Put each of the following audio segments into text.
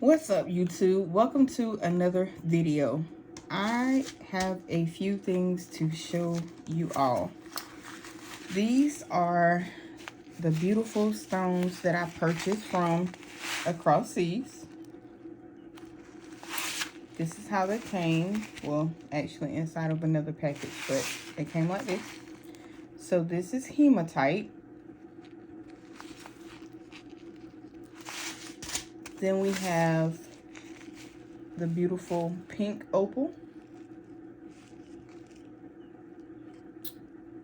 What's up, YouTube? Welcome to another video. I have a few things to show you all. These are the beautiful stones that I purchased from across seas. This is how they came. Well, actually inside of another package, but they came like this. So this is hematite. Then we have the beautiful pink opal.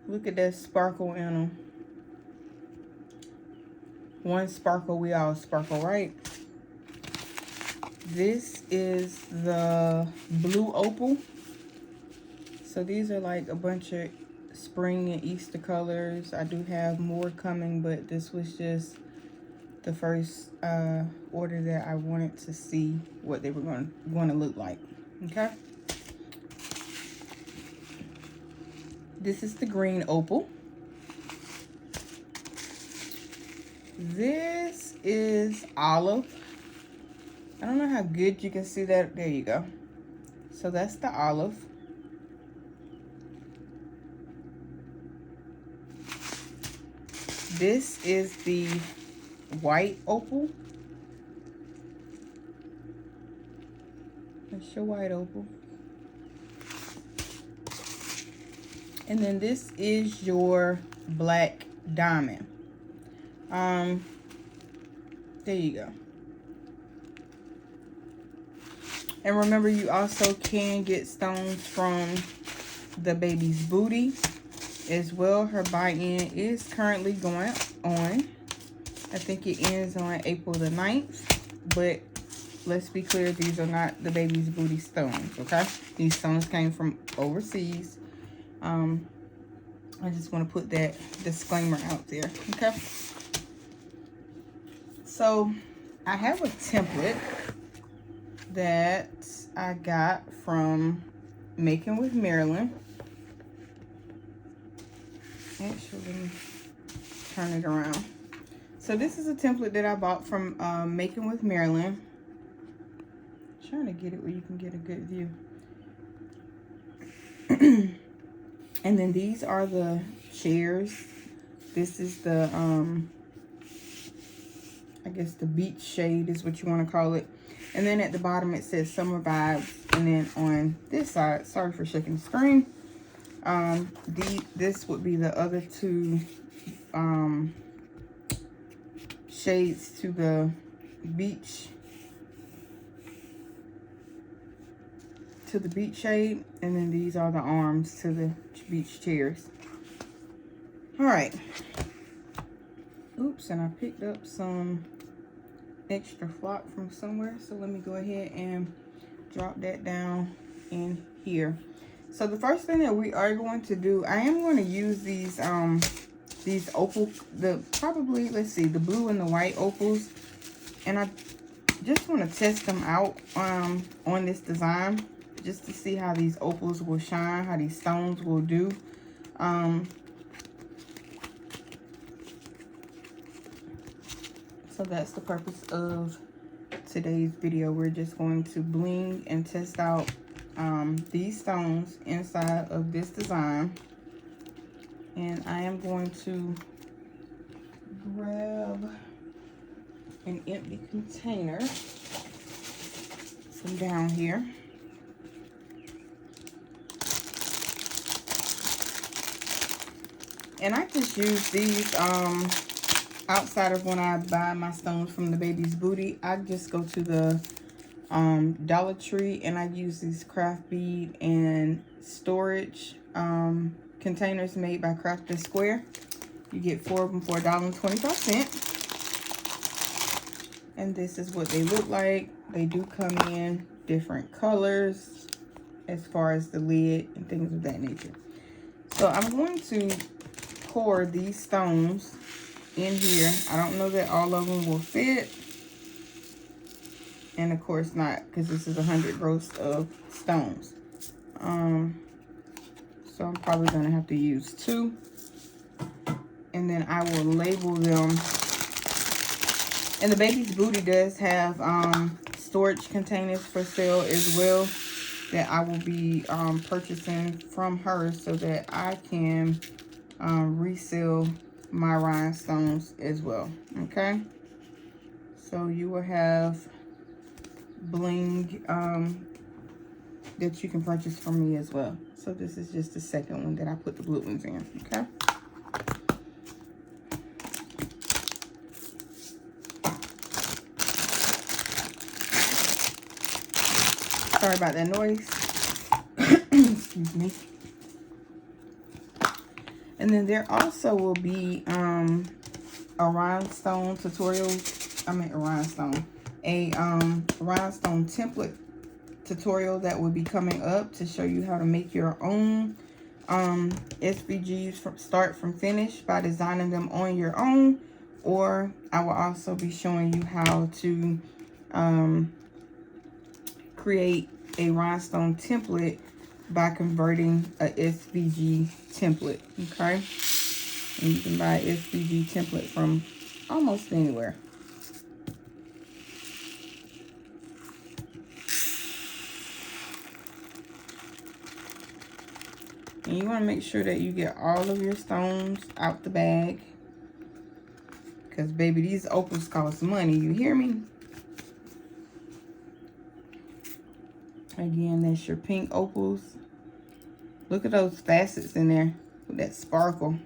Look at that sparkle in them. One sparkle, we all sparkle, right? This is the blue opal. So these are like a bunch of spring and Easter colors. I do have more coming, but this was just the first order that I wanted to see what they were going to look like. Okay. This is the green opal. This is olive. I don't know how good you can see that. There you go. So that's the olive. This is the white opal. That's your white opal. And then this is your black diamond. There you go. And remember, you also can get stones from the baby's booty as well. Her buy-in is currently going on. I think it ends on April the 9th, but let's be clear, these are not the baby's booty stones, okay? These stones came from overseas. I just want to put that disclaimer out there, okay? So I have a template that I got from Making with Marilyn. Actually, let me turn it around. So this is a template that I bought from Making with Marilyn. Trying to get it where you can get a good view. And then these are the chairs. This is the, I guess the beach shade is what you want to call it. And then at the bottom it says Summer Vibes. And then on this side, sorry for shaking the screen. This would be the other two shades to the beach. To the beach shade, and then these are the arms to the beach chairs. All right. Oops, and I picked up some extra flock from somewhere, so let me go ahead and drop that down in here. So the first thing that we are going to do, I am going to use these opal, probably, let's see, the blue and the white opals, and I just want to test them out on this design, just to see how these opals will shine, how these stones will do. So that's the purpose of today's video. We're just going to bling and test out these stones inside of this design. And I am going to grab an empty container from down here. And I just use these outside of when I buy my stones from the baby's booty. I just go to the Dollar Tree and I use these craft bead and storage containers made by Craft & Square. You get 4 of them for $1.25. And this is what they look like. They do come in different colors as far as the lid and things of that nature. So I'm going to pour these stones in here. I don't know that all of them will fit, and of course not, because this is 100 rows of stones. So I'm probably going to have to use 2, and then I will label them And the baby's booty does have storage containers for sale as well that I will be purchasing from her so that I can resell my rhinestones as well. Okay, so you will have bling that you can purchase from me as well. So this is just the second one that I put the blue ones in. Okay. Sorry about that noise. Excuse me. And then there also will be a rhinestone tutorial. I meant a rhinestone. A rhinestone template tutorial that will be coming up to show you how to make your own SVGs from start from finish by designing them on your own. Or I will also be showing you how to create a rhinestone template by converting a SVG template. Okay, and you can buy an SVG template from almost anywhere. And you want to make sure that you get all of your stones out the bag, because baby, these opals cost money. You hear me? Again, that's your pink opals. Look at those facets in there with that sparkle.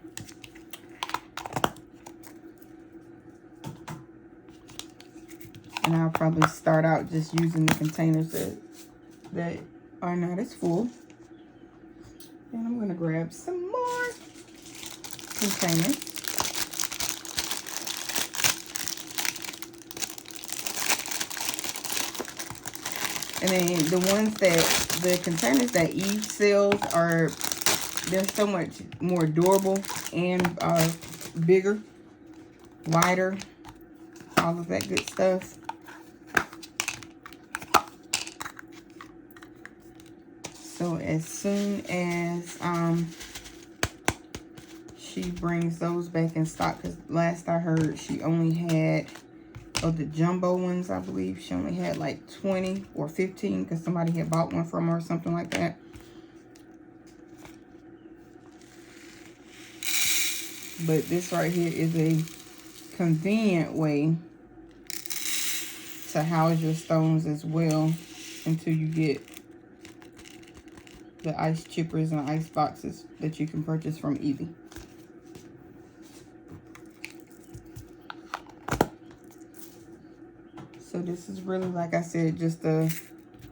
And I'll probably start out just using the containers that are not as full. And I'm going to grab some more containers. And then the ones the containers that Eve sells they're so much more durable and bigger, wider, all of that good stuff. So as soon as she brings those back in stock, because last I heard she only had, of the jumbo ones, I believe she only had like 20 or 15 because somebody had bought one from her or something like that. But this right here is a convenient way to house your stones as well until you get the ice chippers and ice boxes that you can purchase from Evie. So this is really, like I said, just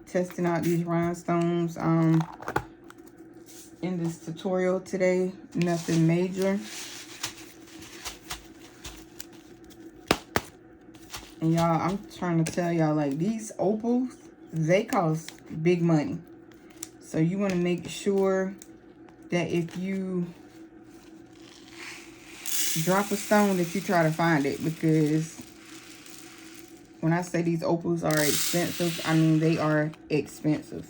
testing out these rhinestones in this tutorial today. Nothing major. And y'all, I'm trying to tell y'all, like, these opals, they cost big money. So you want to make sure that if you drop a stone that you try to find it, because when I say these opals are expensive, I mean they are expensive.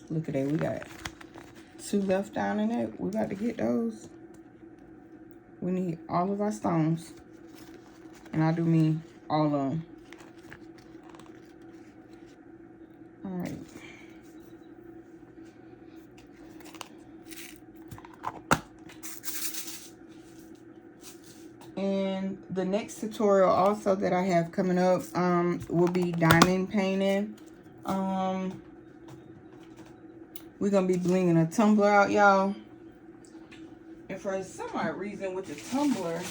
Look at that, we got 2 left down in it. We got to get those. We need all of our stones. And I do mean all of them. All right. And the next tutorial also that I have coming up will be diamond painting. We're going to be blinging a tumbler out, y'all. And for some odd reason with the tumbler,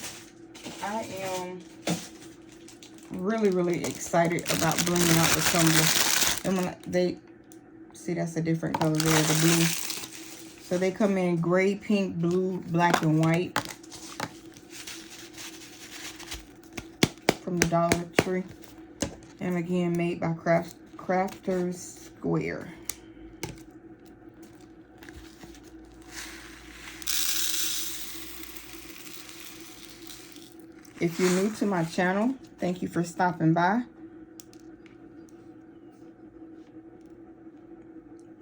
I am really, really excited about blinging out the tumbler. And when they, see, that's a different color there, the blue. So they come in gray, pink, blue, black, and white. From the Dollar Tree. And again, made by Crafters Square. If you're new to my channel, thank you for stopping by.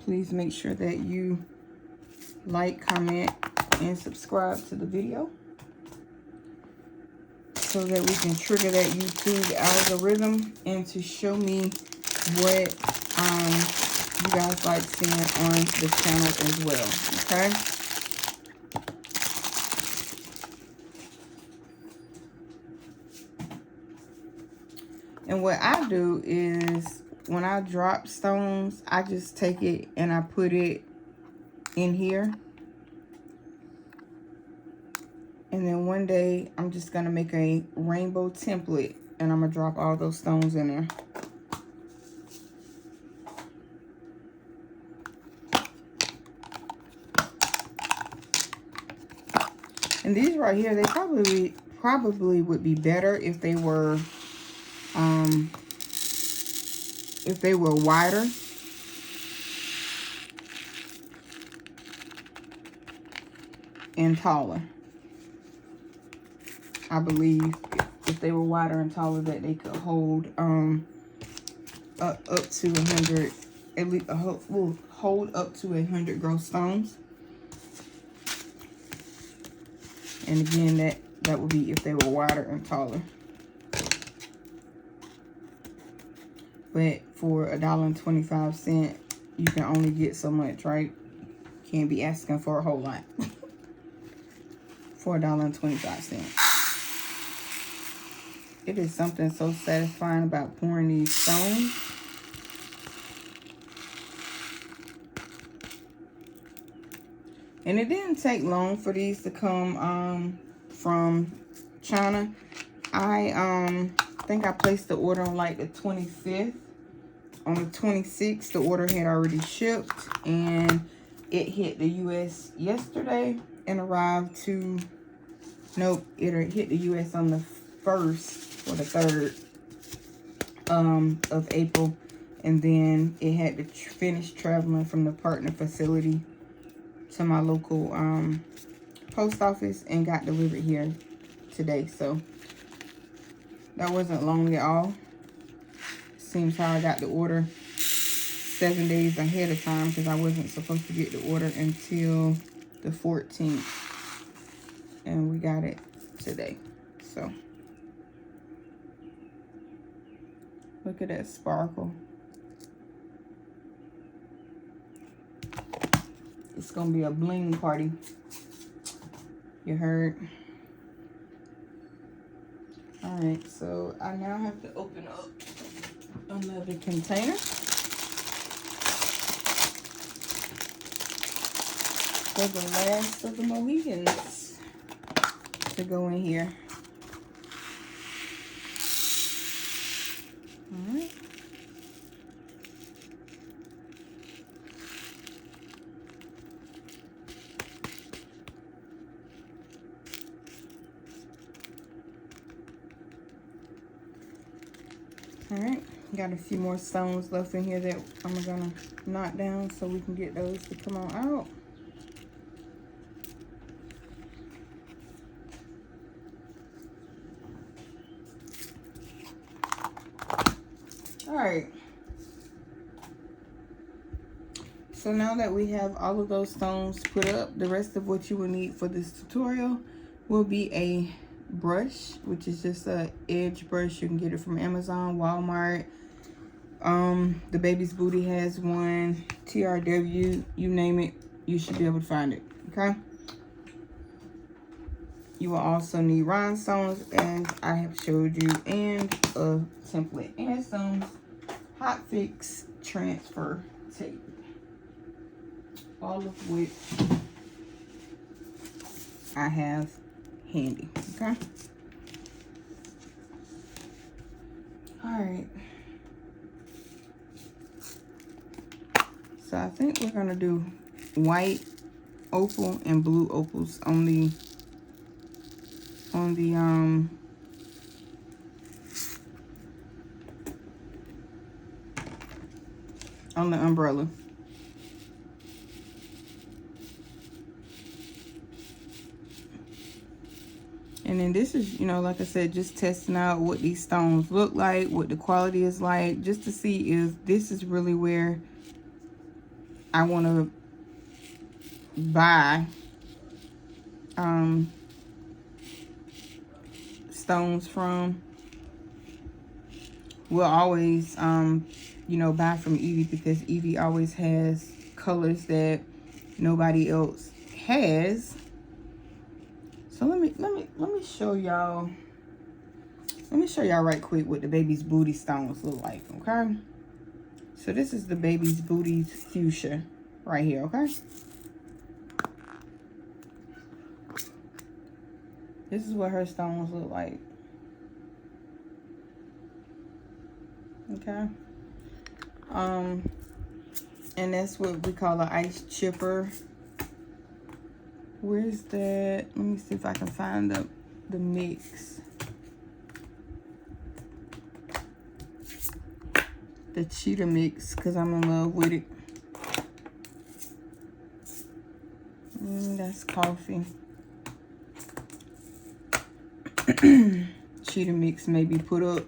Please make sure that you like, comment, and subscribe to the video so that we can trigger that YouTube algorithm and to show me what you guys like seeing on the channel as well, okay? And what I do is when I drop stones, I just take it and I put it in here. And then one day I'm just gonna make a rainbow template and I'm gonna drop all those stones in there. And these right here, they probably would be better if they were wider. And taller. I believe if they were wider and taller that they could hold up to 100, at least will hold up to 100 gross stones. And again, that would be if they were wider and taller. But for $1.25, you can only get so much, right? Can't be asking for a whole lot. For $1.25. It is something so satisfying about pouring these stones. And it didn't take long for these to come from China. I think I placed the order on like the 25th. On the 26th, the order had already shipped, and it hit the U.S. yesterday and arrived to, nope, it hit the U.S. on the 1st or the 3rd of April, and then it had to finish traveling from the partner facility to my local post office and got delivered here today. So that wasn't long at all. Seems how I got the order 7 days ahead of time, because I wasn't supposed to get the order until the 14th, and we got it today. So look at that sparkle. It's gonna be a bling party. You heard? All right, so I now have to open up another container for the last of the Mohegans to go in here. All right. All right, got a few more stones left in here that I'm gonna knock down so we can get those to come on out. All right, so now that we have all of those stones put up, the rest of what you will need for this tutorial will be a brush, which is just a edge brush. You can get it from Amazon, Walmart, the Baby's Booty has one, TRW, you name it, you should be able to find it. Okay, you will also need rhinestones, as I have showed you, and a template and some hot fix transfer tape, all of which I have handy. Okay, all right, so I think we're gonna do white opal and blue opals on the umbrella. And then this is, you know, like I said, just testing out what these stones look like, what the quality is like, just to see if this is really where I want to buy stones from, we'll always you know, buy from Evie, because Evie always has colors that nobody else has. So let me show y'all. Let me show y'all right quick what the baby's booty stones look like, okay? So this is the baby's booty fuchsia right here, okay? This is what her stones look like. Okay. And that's what we call an ice chipper. Where's that? Let me see if I can find the mix. The cheetah mix, because I'm in love with it. That's coffee. Cheetah mix may be put up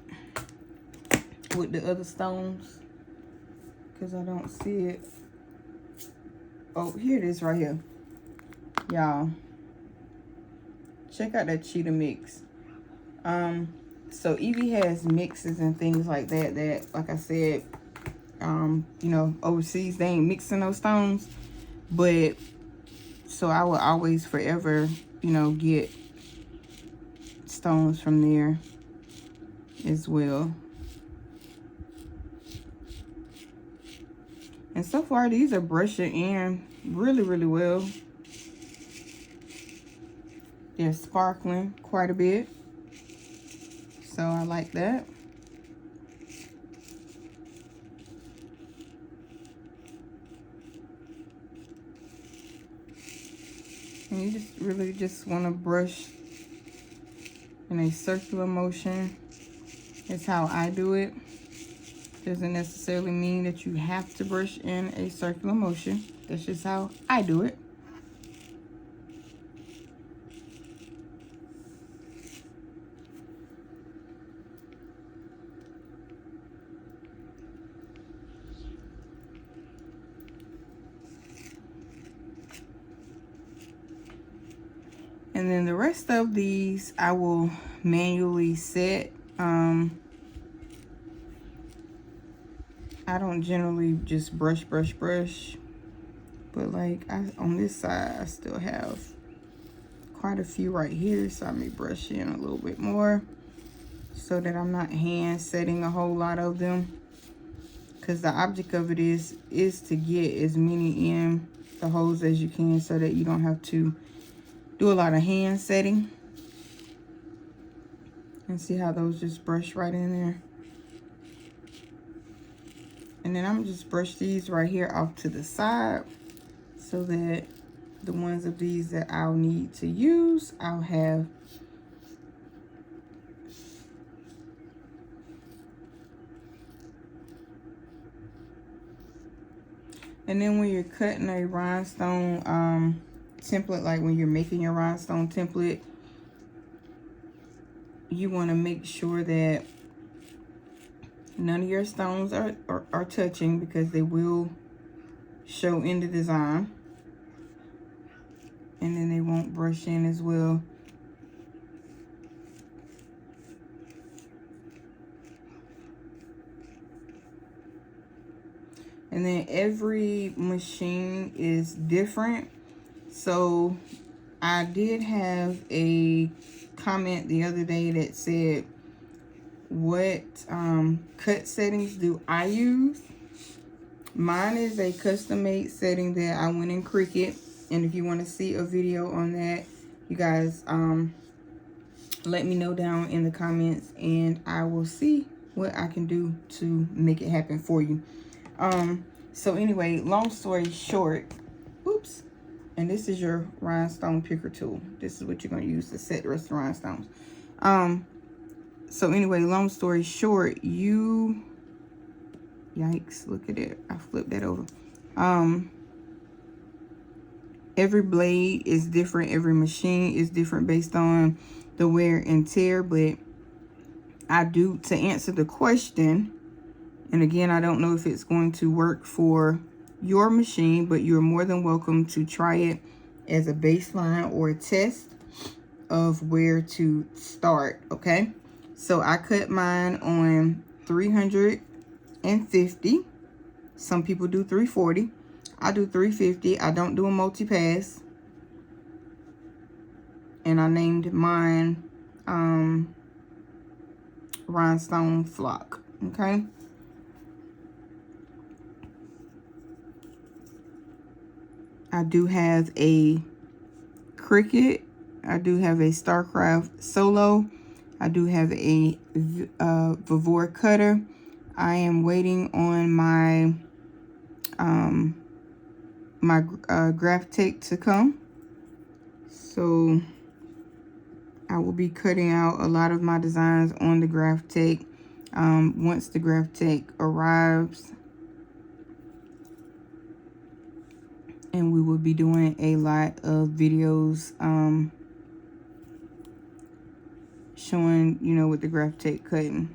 with the other stones, because I don't see it. Oh, here it is right here. Y'all, check out that cheetah mix. So Evie has mixes and things like that, like I said, you know, overseas they ain't mixing those stones. But so I will always forever, you know, get stones from there as well. And so far these are brushing in really, really well. They're sparkling quite a bit, so I like that. And you just really just want to brush in a circular motion. It's how I do it. Doesn't necessarily mean that you have to brush in a circular motion. That's just how I do it. And then the rest of these I will manually set. I don't generally just brush, but like on this side I still have quite a few right here, so I may brush in a little bit more so that I'm not hand setting a whole lot of them, because the object of it is to get as many in the holes as you can, so that you don't have to do a lot of hand setting. And see how those just brush right in there. And then I'm just brush these right here off to the side, so that the ones of these that I'll need to use, I'll have. And then when you're cutting a rhinestone template, like when you're making your rhinestone template, you want to make sure that none of your stones are touching, because they will show in the design. And then they won't brush in as well. And then every machine is different. So I did have a comment the other day that said, what cut settings do I use? Mine is a custom made setting that I went in Cricut. And if you want to see a video on that, you guys let me know down in the comments, and I will see what I can do to make it happen for you. So anyway, long story short, oops, and this is your rhinestone picker tool. This is what you're going to use to set the rest of the rhinestones. So anyway, long story short, yikes, look at it, I flipped that over. Every blade is different, every machine is different based on the wear and tear. But I do, to answer the question, and again, I don't know if it's going to work for your machine, but you're more than welcome to try it as a baseline or a test of where to start. Okay, so I cut mine on 350. Some people do 340. I do 350. I don't do a multi-pass. And I named mine Rhinestone Flock. Okay. I do have a Cricut. I do have a StarCraft Solo. I do have a Vivore cutter. I am waiting on my graph tape to come. So I will be cutting out a lot of my designs on the graph tape once the graph tape arrives. And we will be doing a lot of videos showing, you know, with the graph tape cutting.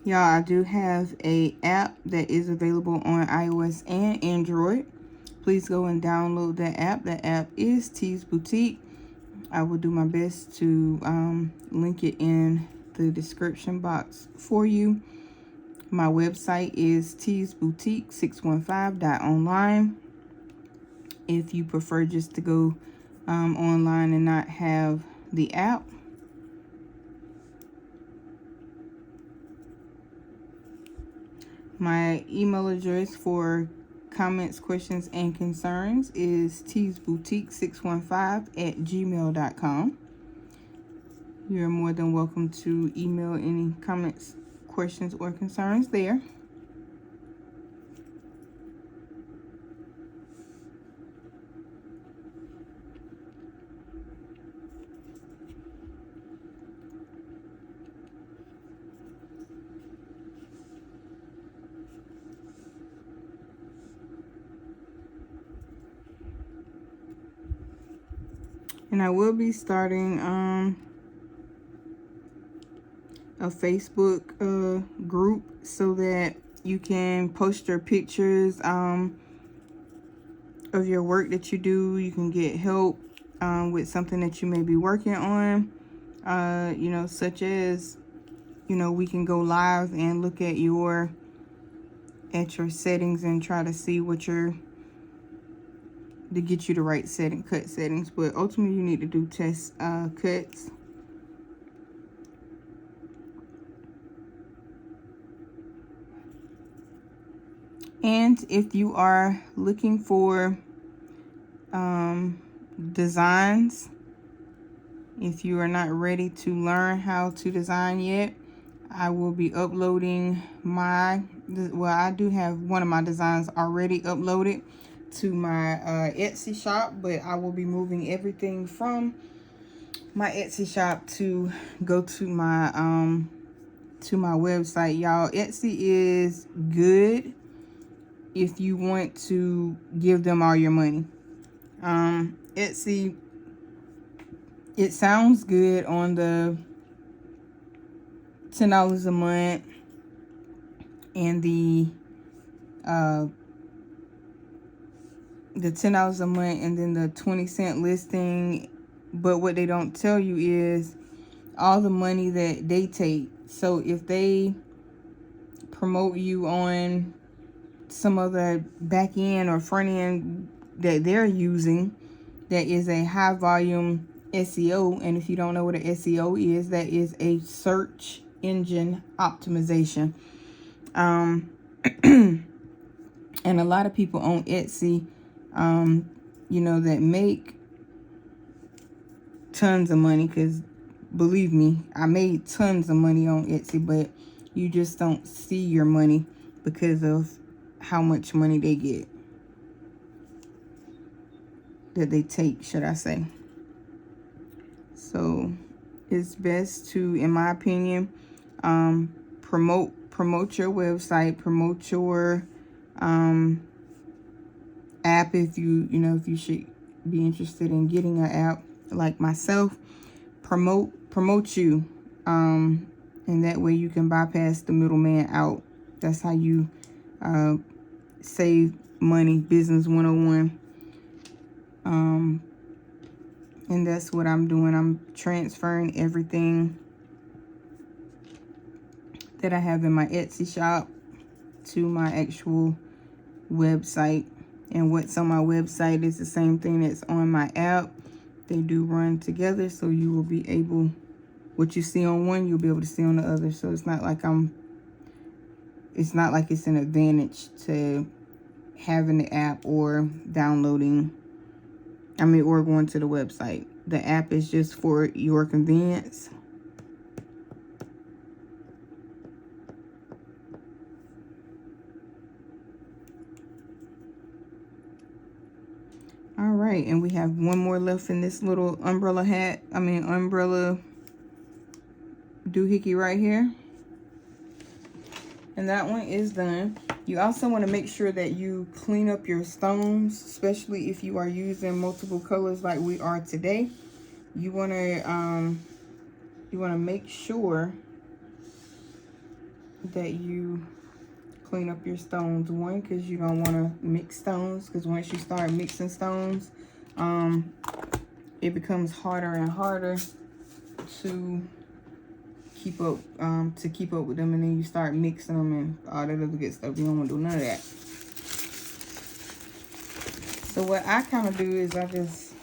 Y'all, I do have a app that is available on iOS and Android. Please go and download that app. That app is Tees Boutique. I will do my best to link it in the description box for you. My website is teesboutique615.online. If you prefer just to go online and not have the app. My email address for comments, questions, and concerns is teesboutique615@gmail.com. You're more than welcome to email any comments, questions, or concerns there. And I will be starting a Facebook group so that you can post your pictures of your work that you do. You can get help with something that you may be working on, you know, such as, you know, we can go live and look at your settings and try to see what to get you the right cut settings. But ultimately you need to do test cuts. And if you are looking for designs, if you are not ready to learn how to design yet, I will be uploading I do have one of my designs already uploaded to my Etsy shop, but I will be moving everything from my Etsy shop to go to my website. Y'all, Etsy is good if you want to give them all your money. Etsy, it sounds good on the $10 a month and the $10 a month and then the 20-cent listing, but what they don't tell you is all the money that they take. So if they promote you on some of the back end or front end that they're using, that is a high volume SEO. And if you don't know what an SEO is, that is a search engine optimization. And a lot of people on Etsy, you know, that make tons of money, because believe me, I made tons of money on Etsy, but you just don't see your money because of how much money they get, that they take, should I say. So it's best to, in my opinion, promote your website, promote your app if if you should be interested in getting an app like myself. Promote you. And that way you can bypass the middleman out. That's how you save money, business 101. And that's what I'm doing. I'm transferring everything that I have in my Etsy shop to my actual website. And what's on my website is the same thing that's on my app. They do run together, so you will be able, what you see on one, you'll be able to see on the other. So it's not like it's an advantage to having the app or downloading, or going to the website. The app is just for your convenience. All right, and we have one more left in this little umbrella umbrella doohickey right here. And that one is done. You also want to make sure that you clean up your stones, especially if you are using multiple colors like we are today. You want to make sure that you clean up your stones. One, because you don't want to mix stones, because once you start mixing stones, it becomes harder and harder to keep up with them, and then you start mixing them and all that other good stuff. You don't want to do none of that. So what I kind of do is I just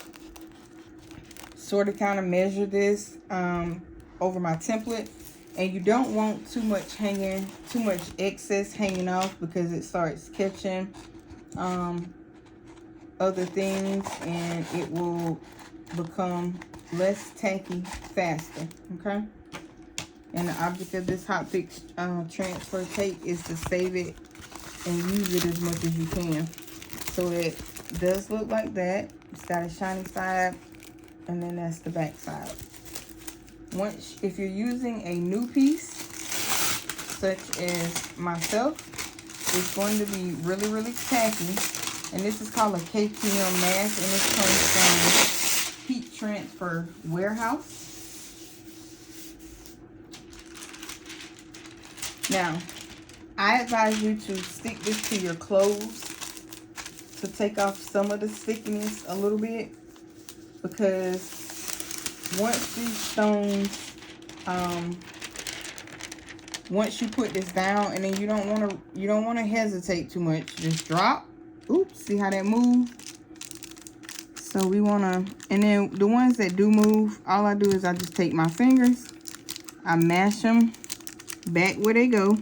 sort of kind of measure this over my template. And you don't want too much excess hanging off, because it starts catching other things and it will become less tacky faster. Okay. And the object of this Hot Fix transfer tape is to save it and use it as much as you can. So it does look like that. It's got a shiny side, and then that's the back side. If you're using a new piece, such as myself, it's going to be really, really tacky. And this is called a KPM mask, and this comes from Heat Transfer Warehouse. Now, I advise you to stick this to your clothes to take off some of the stickiness a little bit, because once these stones, once you put this down, and then you don't want to hesitate too much. Just drop. Oops, see how that moved? So we want to, and then the ones that do move, all I do is I just take my fingers, I mash them back where they go.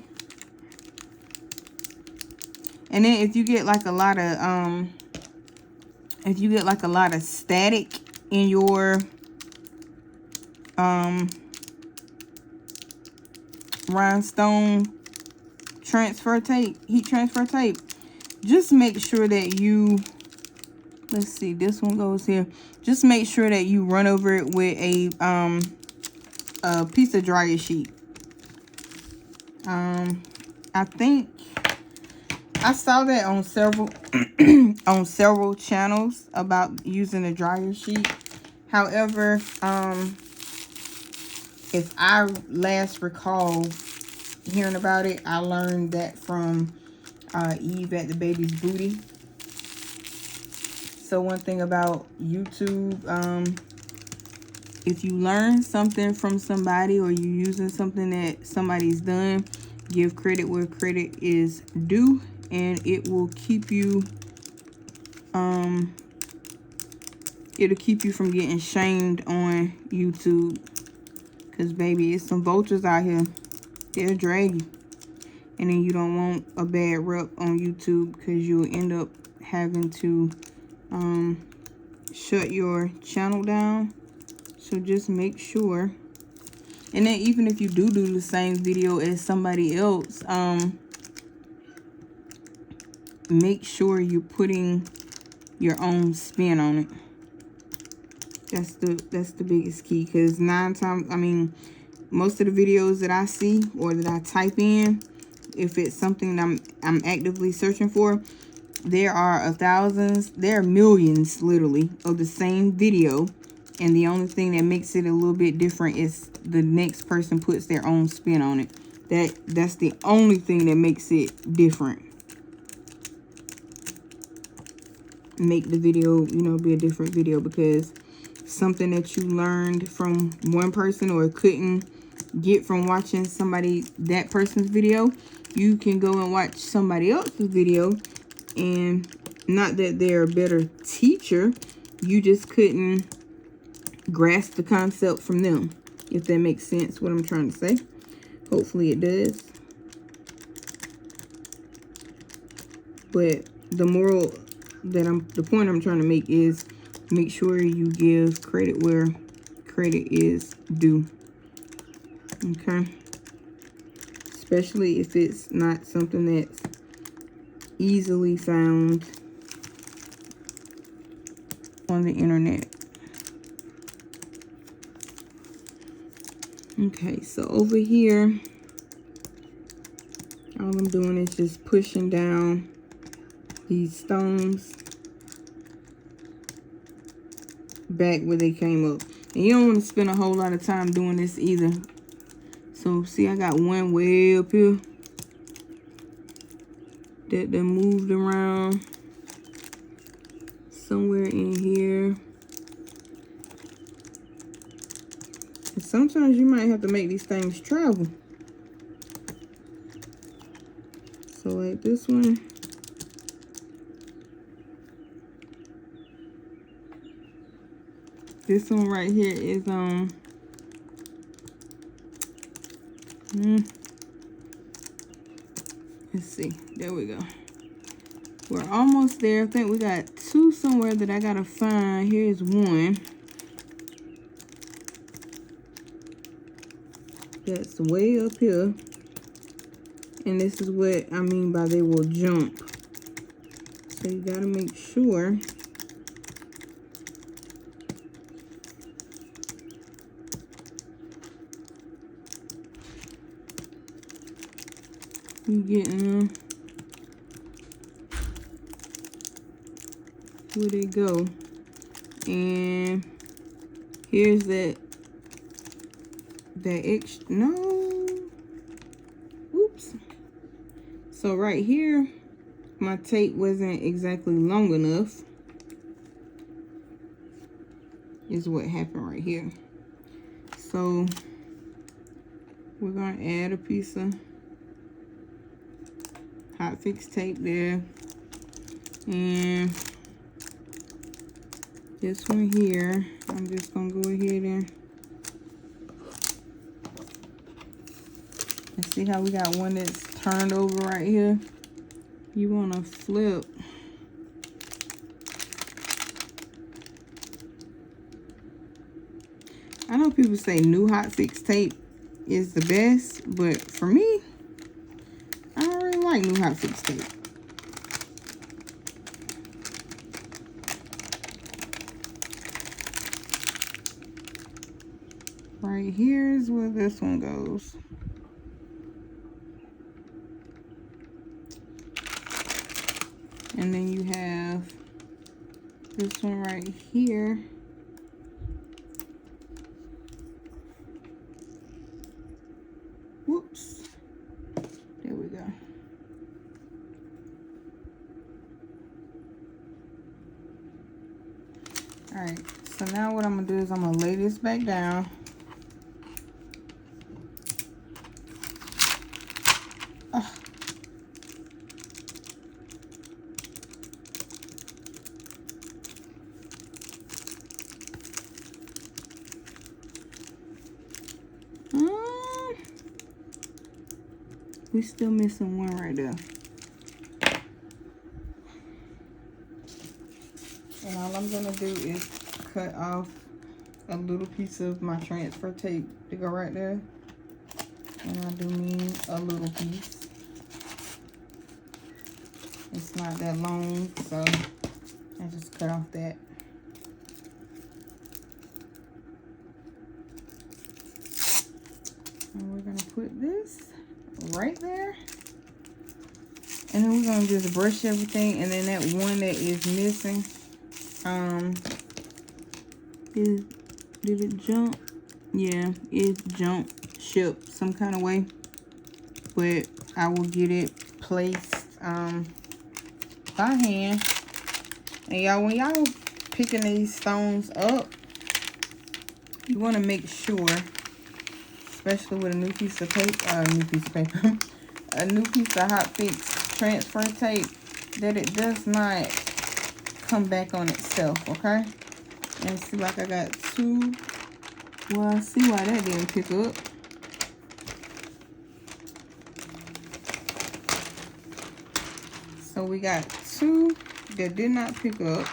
And then if you get like a lot of static in your rhinestone transfer tape, heat transfer tape, just make sure that you, let's see, this one goes here. Just make sure that you run over it with a piece of dryer sheet. I think I saw that on several on several channels about using a dryer sheet. However, if I last recall hearing about it, I learned that from Eve at the Baby's Booty. So one thing about YouTube, if you learn something from somebody, or you're using something that somebody's done, give credit where credit is due, and it will keep you it'll keep you from getting shamed on YouTube. Because baby, it's some vultures out here. They'll drag you. And then you don't want a bad rep on YouTube, because you'll end up having to shut your channel down. So just make sure. And then even if you do the same video as somebody else, make sure you're putting your own spin on it. That's the biggest key, because most of the videos that I see or that I type in, if it's something that I'm actively searching for, there are millions literally of the same video, And the only thing that makes it a little bit different is the next person puts their own spin on it. That's the only thing that makes it different. Make the video, you know, be a different video, because something that you learned from one person or couldn't get from watching that person's video, you can go and watch somebody else's video, and not that they're a better teacher, you just couldn't grasp the concept from them, if that makes sense what I'm trying to say. Hopefully it does. But the point I'm trying to make is, make sure you give credit where credit is due. Okay? Especially if it's not something that's easily found on the internet. Okay, so over here, all I'm doing is just pushing down these stones back where they came up. And you don't want to spend a whole lot of time doing this either. So see, I got one way up here that moved around somewhere in here. And sometimes you might have to make these things travel. So like this one. This one right here is let's see, there we go. We're almost there. I think we got two somewhere that I gotta find. Here's one that's way up here, and this is what I mean by they will jump. So you gotta make sure you getting them where they go. And here's that extra, no, oops. So right here, my tape wasn't exactly long enough, is what happened right here. So we're gonna add a piece of hot fix tape there, and this one here, I'm just gonna go ahead and see how we got one that's turned over right here. You want to flip I know people say new hot fix tape is the best, but for me, I don't really like new hot fix tape. Right here is where this one goes. And then you have this one right here. Whoops. There we go. Alright, so now what I'm going to do is I'm going to lay this back down. We still missing one right there. And all I'm gonna do is cut off a little piece of my transfer tape to go right there. And I do mean a little piece. It's not that long, so I just cut off that. And we're gonna put this right there, and then we're gonna just brush everything, and then that one that is missing, Did it jump? Yeah, it jumped ship some kind of way. But I will get it placed by hand. And y'all, when y'all picking these stones up, you want to make sure, especially with a new piece of paper, a new piece of hot fix transfer tape, that it does not come back on itself, okay? And see, like I got two. Well, I see why that didn't pick up. So we got two that did not pick up.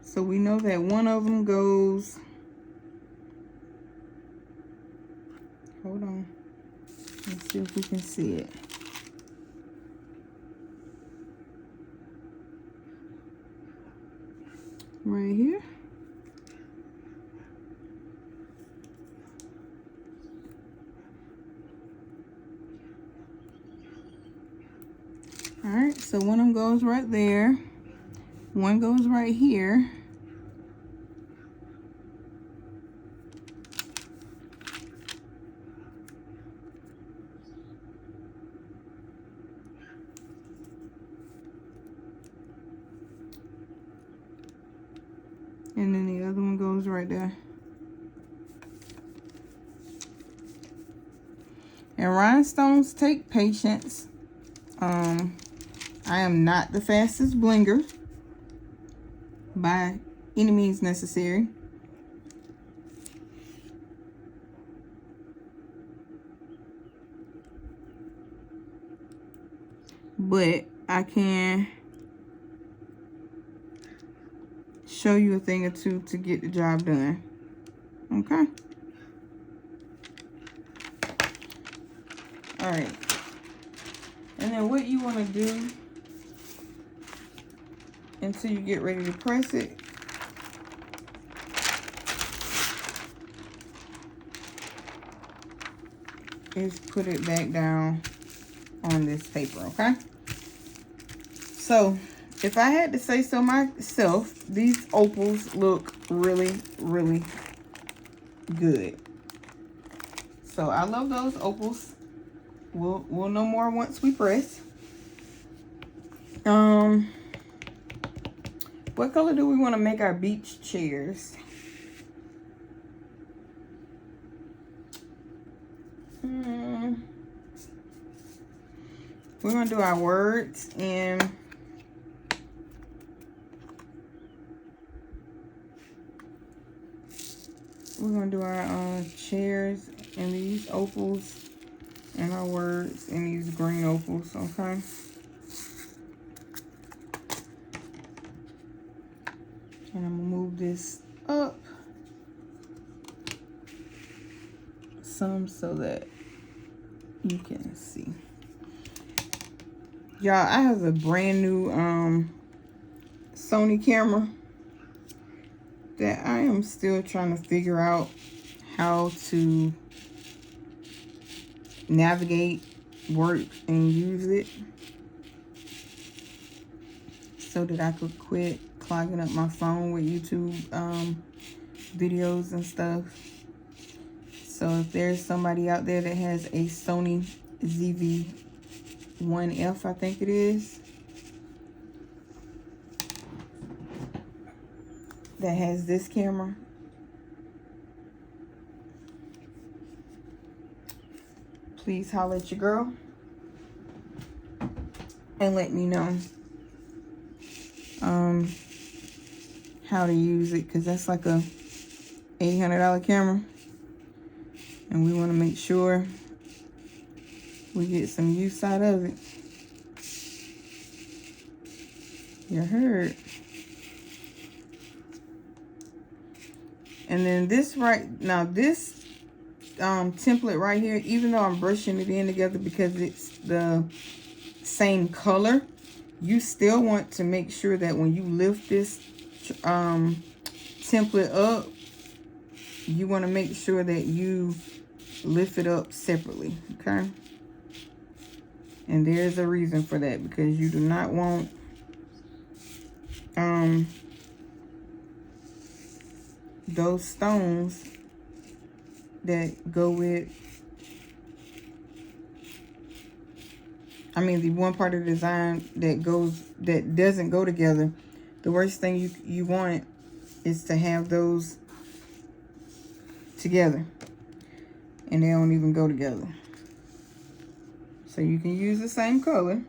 So we know that one of them goes, hold on, let's see if we can see it. Right here. All right, so one of them goes right there. One goes right here. And then the other one goes right there. And rhinestones take patience. I am not the fastest blinger by any means necessary. But I can show you a thing or two to get the job done. Okay. All right. And then what you want to do until you get ready to press it is put it back down on this paper, okay? So if I had to say so myself, these opals look really, really good. So I love those opals. We'll know more once we press. What color do we want to make our beach chairs? We're gonna do our words and we're gonna do our chairs and these opals and our words and these green opals, okay? And I'm gonna move this up some so that you can see. Y'all, I have a brand new Sony camera that I am still trying to figure out how to navigate, work, and use it so that I could quit clogging up my phone with YouTube videos and stuff. So if there's somebody out there that has a Sony ZV-1F, I think it is, that has this camera, please holler at your girl and let me know how to use it, because that's like a $800 camera and we want to make sure we get some use out of it. You heard. And then this this template right here, even though I'm brushing it in together because it's the same color, you still want to make sure that when you lift this template up, you want to make sure that you lift it up separately, okay? And there's a reason for that, because you do not want those stones that go with, I mean, the one part of the design that doesn't go together. The worst thing you want is to have those together and they don't even go together. So you can use the same color.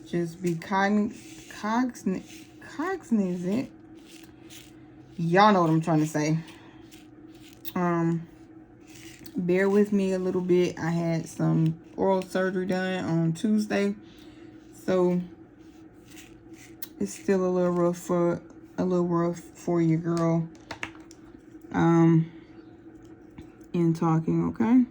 Just be cognizant. Y'all know what I'm trying to say. Bear with me a little bit. I had some oral surgery done on Tuesday, so it's still a little rough for your girl. In talking, okay?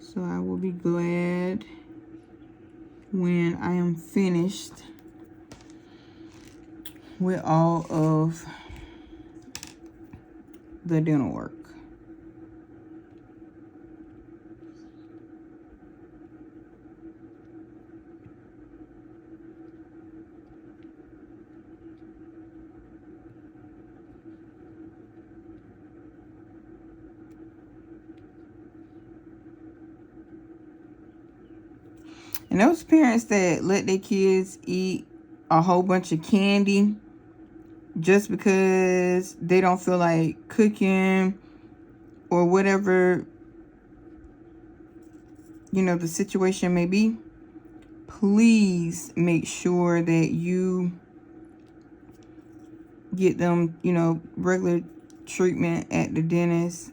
So I will be glad when I am finished with all of the dental work. And those parents that let their kids eat a whole bunch of candy just because they don't feel like cooking or whatever, you know, the situation may be, please make sure that you get them, you know, regular treatment at the dentist,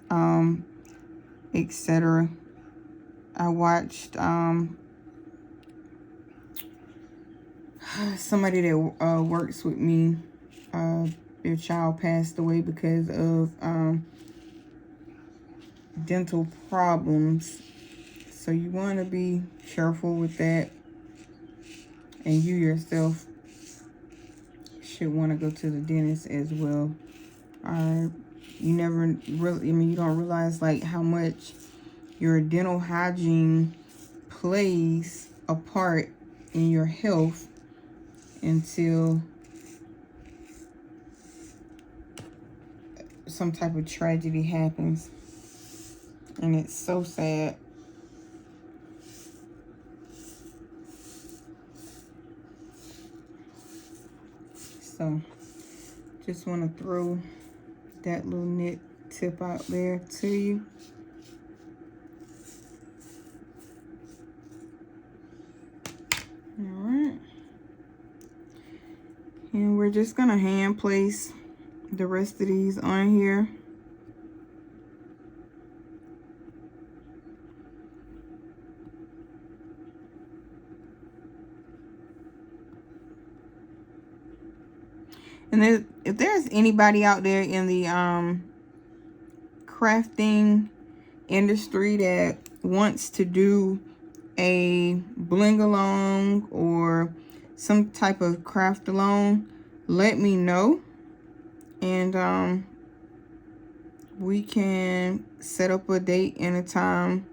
etc. I watched somebody that works with me, their child passed away because of dental problems. So you want to be careful with that, and you yourself should want to go to the dentist as well. You never really, I mean, you don't realize like how much your dental hygiene plays a part in your health until some type of tragedy happens. And it's so sad. So just want to throw that little nit tip out there to you. All right. And we're just going to hand place the rest of these on here. And if there's anybody out there in the crafting industry that wants to do a bling along or some type of craft along, let me know, and we can set up a date and a time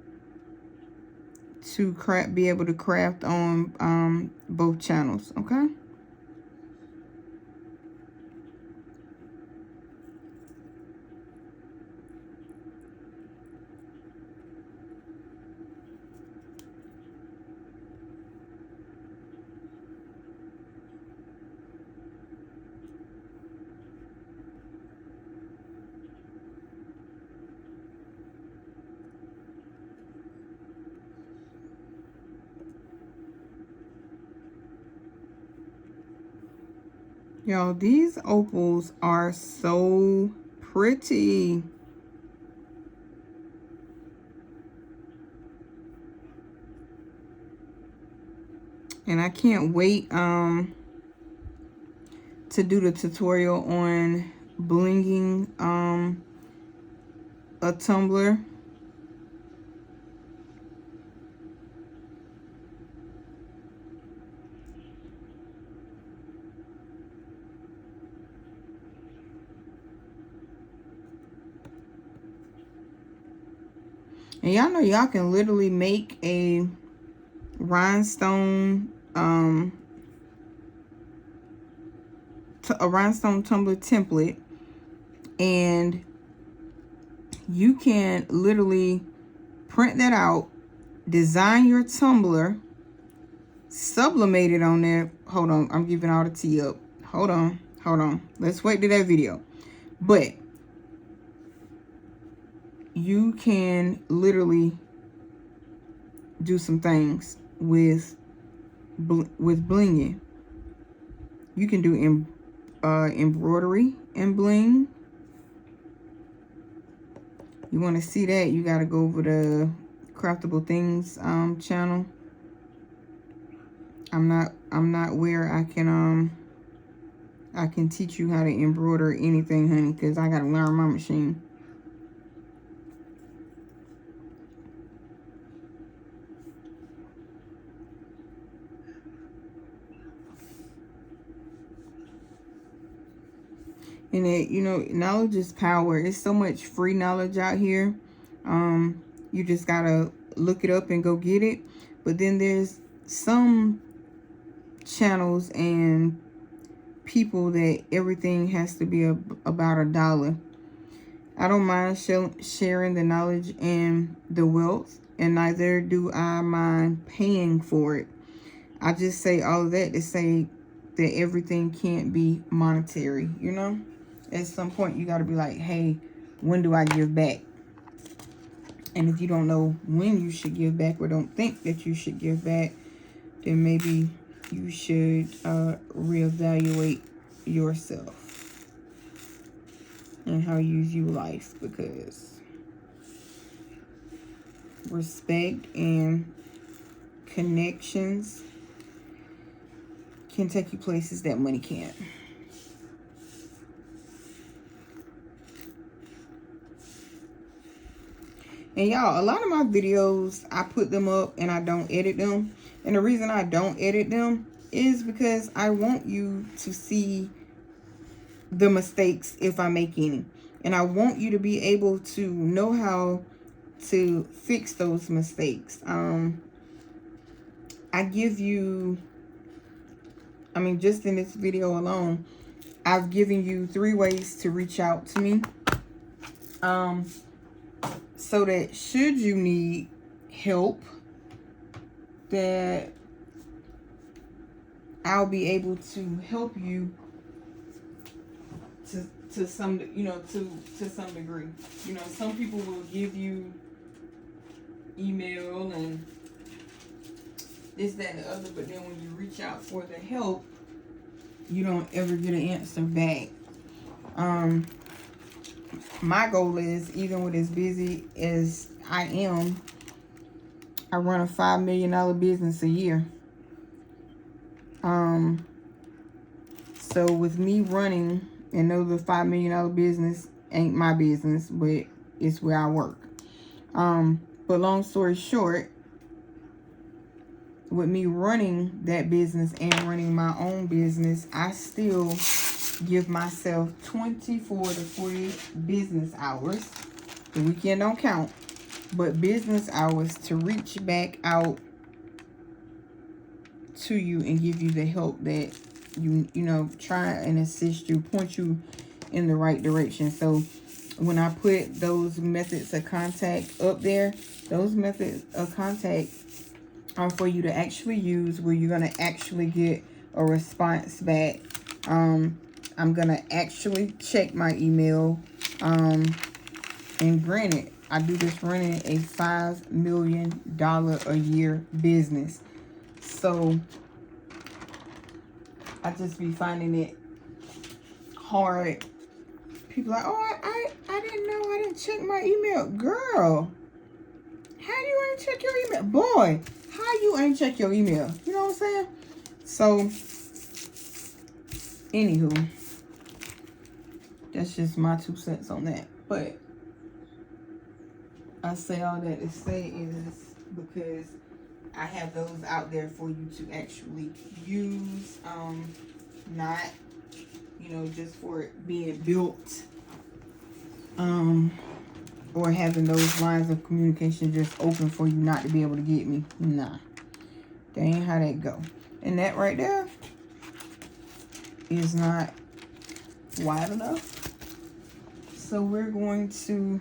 to be able to craft on both channels. Okay. Y'all, these opals are so pretty. And I can't wait to do the tutorial on blinging a tumbler. And y'all know y'all can literally make a rhinestone rhinestone tumbler template, and you can literally print that out, design your tumbler, sublimate it on there. Hold on, I'm giving all the tea up. Hold on. Let's wait to that video. But you can literally do some things with blinging. You can do embroidery and bling. You want to see that, you got to go over the Craftable Things channel. I'm not where I can teach you how to embroider anything, honey, because I got to learn my machine. And it, you know, knowledge is power. It's so much free knowledge out here. You just gotta look it up and go get it. But then there's some channels and people that everything has to be about $1. I don't mind sharing the knowledge and the wealth, and neither do I mind paying for it. I just say all of that to say that everything can't be monetary, you know? At some point, you got to be like, hey, when do I give back? And if you don't know when you should give back or don't think that you should give back, then maybe you should reevaluate yourself and how you view life, because respect and connections can take you places that money can't. And y'all, a lot of my videos, I put them up and I don't edit them. And the reason I don't edit them is because I want you to see the mistakes if I make any. And I want you to be able to know how to fix those mistakes. I give you, I mean, just in this video alone, I've given you 3 ways to reach out to me. So that should you need help, that I'll be able to help you to some, you know, to some degree. You know, some people will give you email and this, that, and the other, but then when you reach out for the help, you don't ever get an answer back. My goal is, even with as busy as I am, I run a $5 million business a year. So with me running, and know the $5 million business ain't my business, but it's where I work. But long story short, with me running that business and running my own business, I still give myself 24 to 40 business hours. The weekend don't count, but business hours to reach back out to you and give you the help that you know, try and assist you, point you in the right direction. So when I put those methods of contact up there, those methods of contact are for you to actually use, where you're going to actually get a response back. I'm going to actually check my email. And granted, I do this running a $5 million a year business. So I just be finding it hard. People are like, oh, I didn't know, I didn't check my email. Girl, how you ain't check your email? Boy, how you ain't check your email? You know what I'm saying? So, anywho, that's just my 2 cents on that. But I say all that to say is because I have those out there for you to actually use, not, you know, just for it being built. or having those lines of communication just open for you not to be able to get me. Nah, that ain't how that go. And that right there is not wide enough. So we're going to,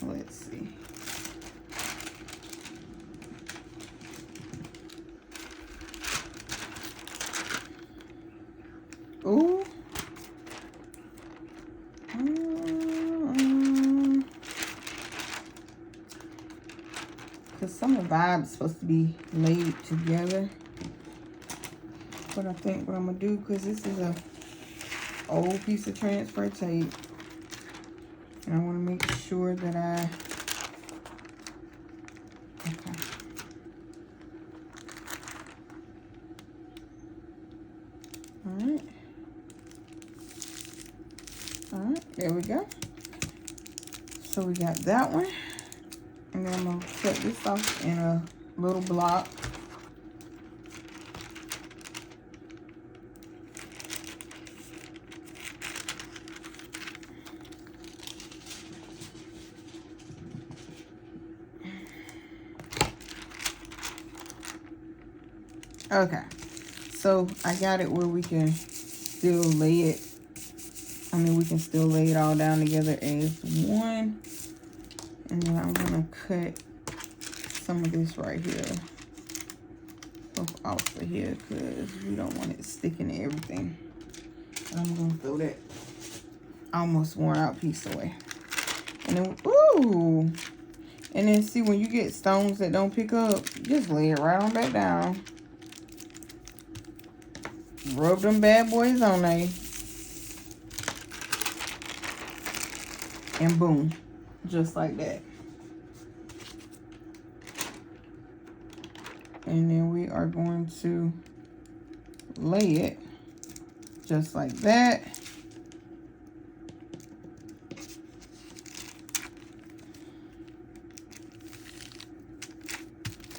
let's see. Ooh. Because some of the vibes supposed to be laid together. But I think what I'm going to do, because this is a old piece of transfer tape, and I want to make sure that I, okay. All right, there we go. So we got that one. And then I'm going to cut this off in a little block. Okay, so I got it where we can still lay it. I mean, we can still lay it all down together as one. And then I'm gonna cut some of this right here off of here because we don't want it sticking to everything. I'm gonna throw that almost worn out piece away. And then, ooh! And then see, when you get stones that don't pick up, just lay it right on back down. Rub them bad boys on there. And boom. Just like that. And then we are going to lay it just like that.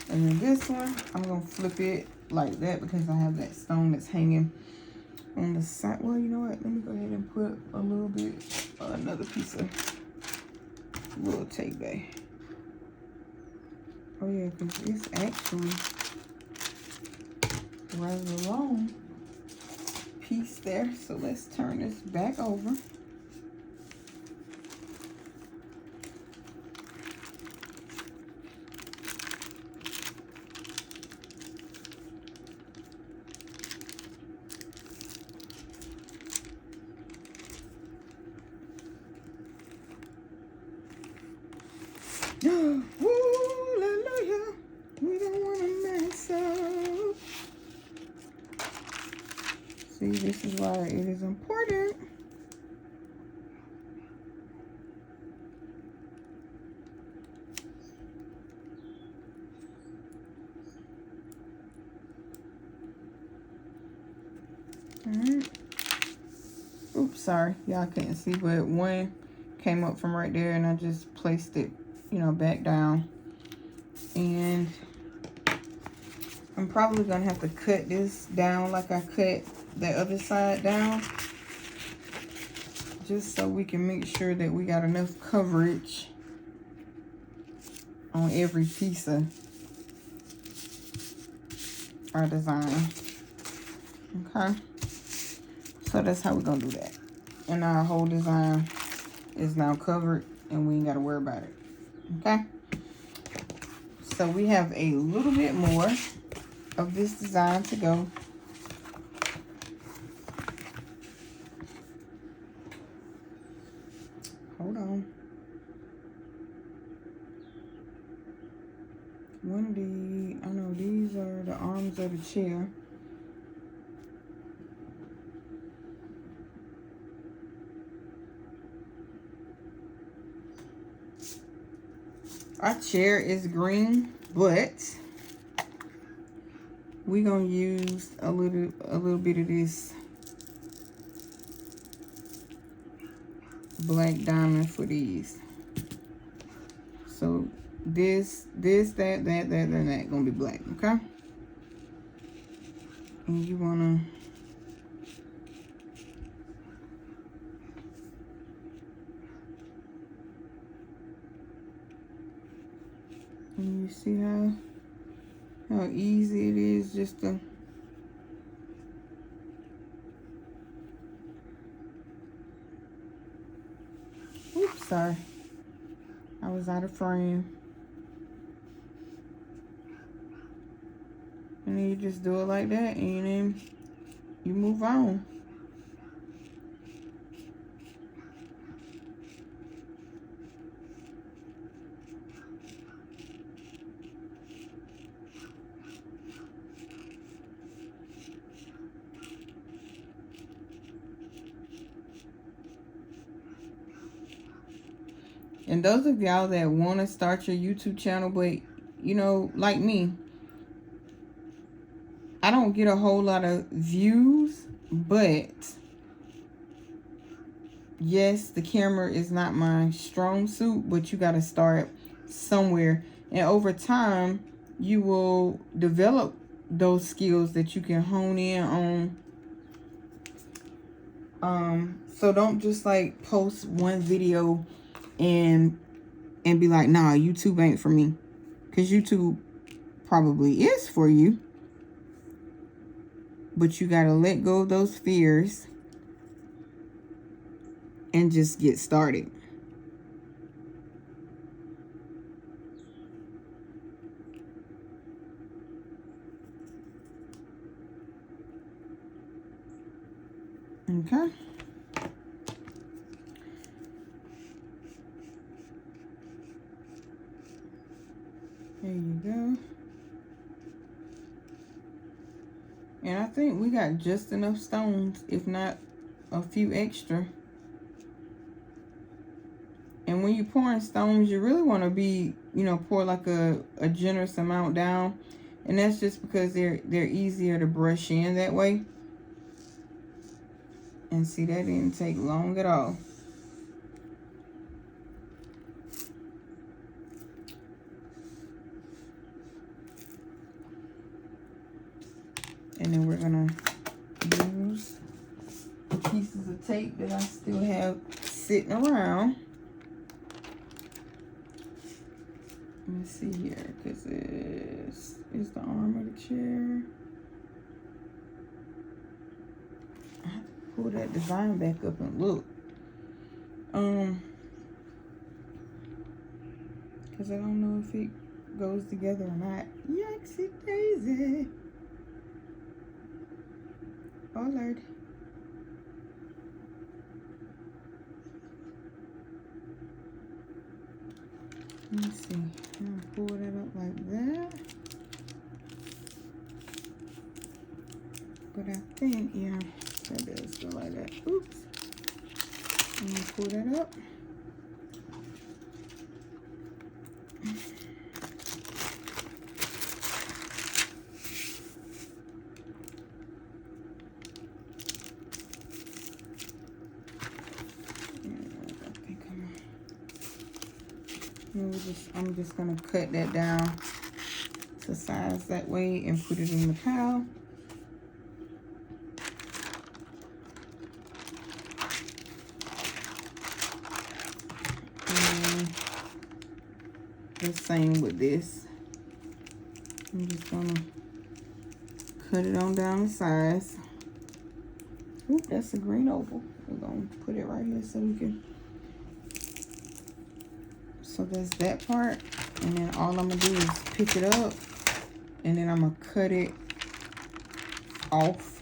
And then this one, I'm going to flip it like that because I have that stone that's hanging on the side. Well, you know what? Let me go ahead and put a little bit, another piece of little tape back. Oh yeah, because it's actually rather long piece there. So let's turn this back over. Hallelujah. We don't want to mess up. See, this is why it is important. Alright. Oops, sorry. Y'all couldn't see, but one came up from right there and I just placed it, you know, back down. And I'm probably gonna have to cut this down like I cut the other side down, just so we can make sure that we got enough coverage on every piece of our design. Okay, so that's how we're gonna do that. And our whole design is now covered and we ain't gotta worry about it. Okay, so we have a little bit more of this design to go. Hold on. One of these, I know these are the arms of the chair. Our chair is green, but we're gonna use a little bit of this black diamond for these. So this, that, and that gonna be black, okay? And you wanna And you see how easy it is just to oops, sorry. I was out of frame. And then you just do it like that, and then you move on. And those of y'all that want to start your YouTube channel, but you know, like me, I don't get a whole lot of views, but yes, the camera is not my strong suit, but you got to start somewhere. And over time, you will develop those skills that you can hone in on. So don't just like post one video and be like, nah, YouTube ain't for me. Because YouTube probably is for you. But you got to let go of those fears and just get started. Okay. There you go. And I think we got just enough stones, if not a few extra. And when you're pouring stones, you really want to be, you know, pour like a generous amount down. And that's just because they're easier to brush in that way. And see, that didn't take long at all. And then we're going to use pieces of tape that I still have sitting around. Let me see here, because it's the arm of the chair. I have to pull that design back up and look. Because I don't know if it goes together or not. Yikesy daisy. Oh Lord. Let me see. I'm gonna pull that up like that. But I think, yeah, that does go like that. Oops. I'm gonna pull that up. I'm just gonna cut that down to size that way and put it in the pile. And the same with this. I'm just gonna cut it on down the size. Oop, that's a green oval. We're gonna put it right here so we can. So that's that part, and then all I'm gonna do is pick it up, and then I'm gonna cut it off.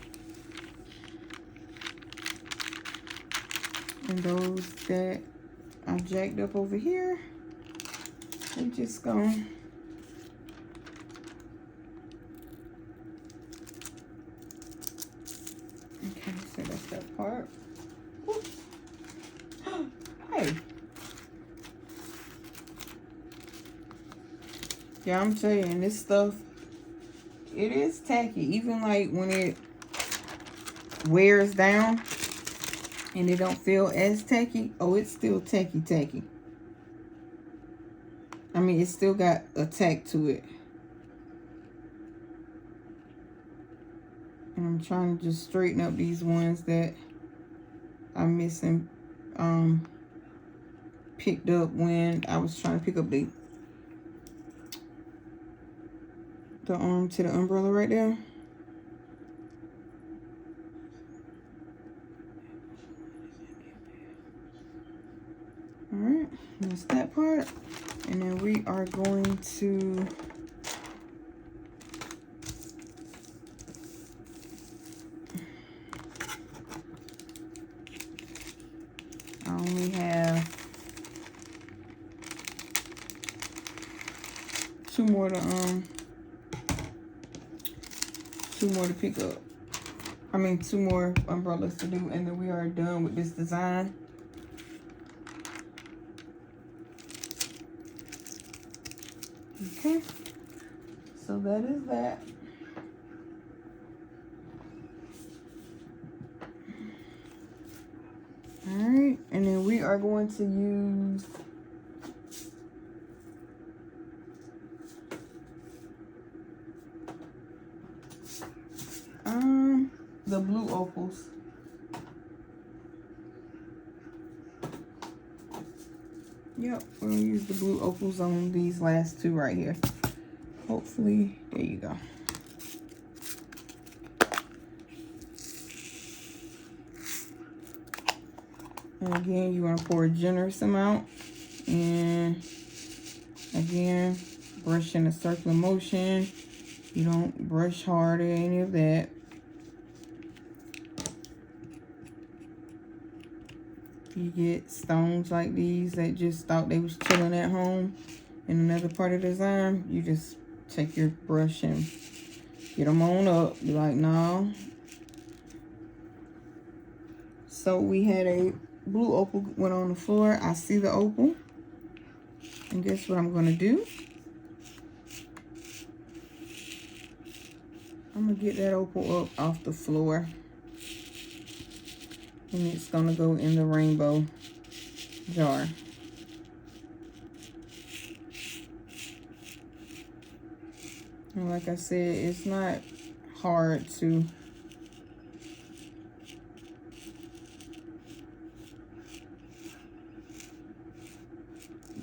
And those that I jacked up over here, we're just gonna okay, so that's that part. Oops. Hey. Yeah, I'm telling you, this stuff, it is tacky. Even like when it wears down and it don't feel as tacky, oh, it's still tacky. I mean, it's still got a tack to it. And I'm trying to just straighten up these ones that I'm missing, picked up when I was trying to pick up the the arm to the umbrella right there. All right, that's that part. And then we are going to I only have two more to pick up. I mean, two more umbrellas to do, and then we are done with this design. Okay, so that is that. All right, and then we are going to use the blue opals. Yep, we're gonna use the blue opals on these last two right here. Hopefully, there you go. And again, you want to pour a generous amount. And again, brush in a circular motion. You don't brush hard or any of that. You get stones like these that just thought they was chilling at home in another part of the design, you just take your brush and get them on up. Be like, no. So we had a blue opal went on the floor. I see the opal. And guess what I'm going to do? I'm going to get that opal up off the floor. And it's going to go in the rainbow jar. And like I said, it's not hard to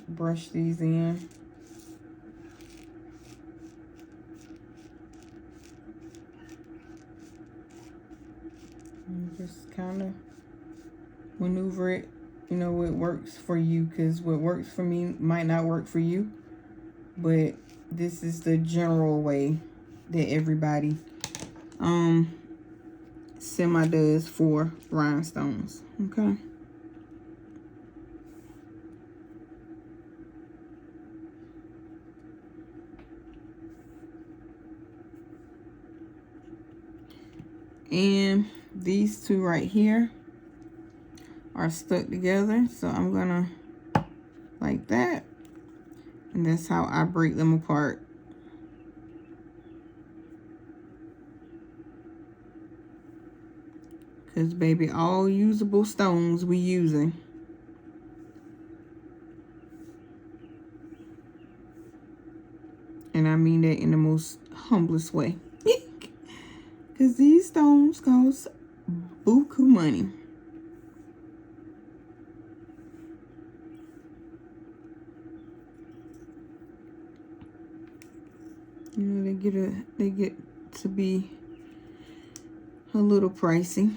brush these in. And just kind of maneuver it, you know, what works for you, because what works for me might not work for you, but this is the general way that everybody semi does for rhinestones. Okay, and these two right here are stuck together, so I'm gonna like that, and that's how I break them apart. Because baby, all usable stones we using. And I mean that in the most humblest way. Because these stones cost buku money. You know, they get to be a little pricey.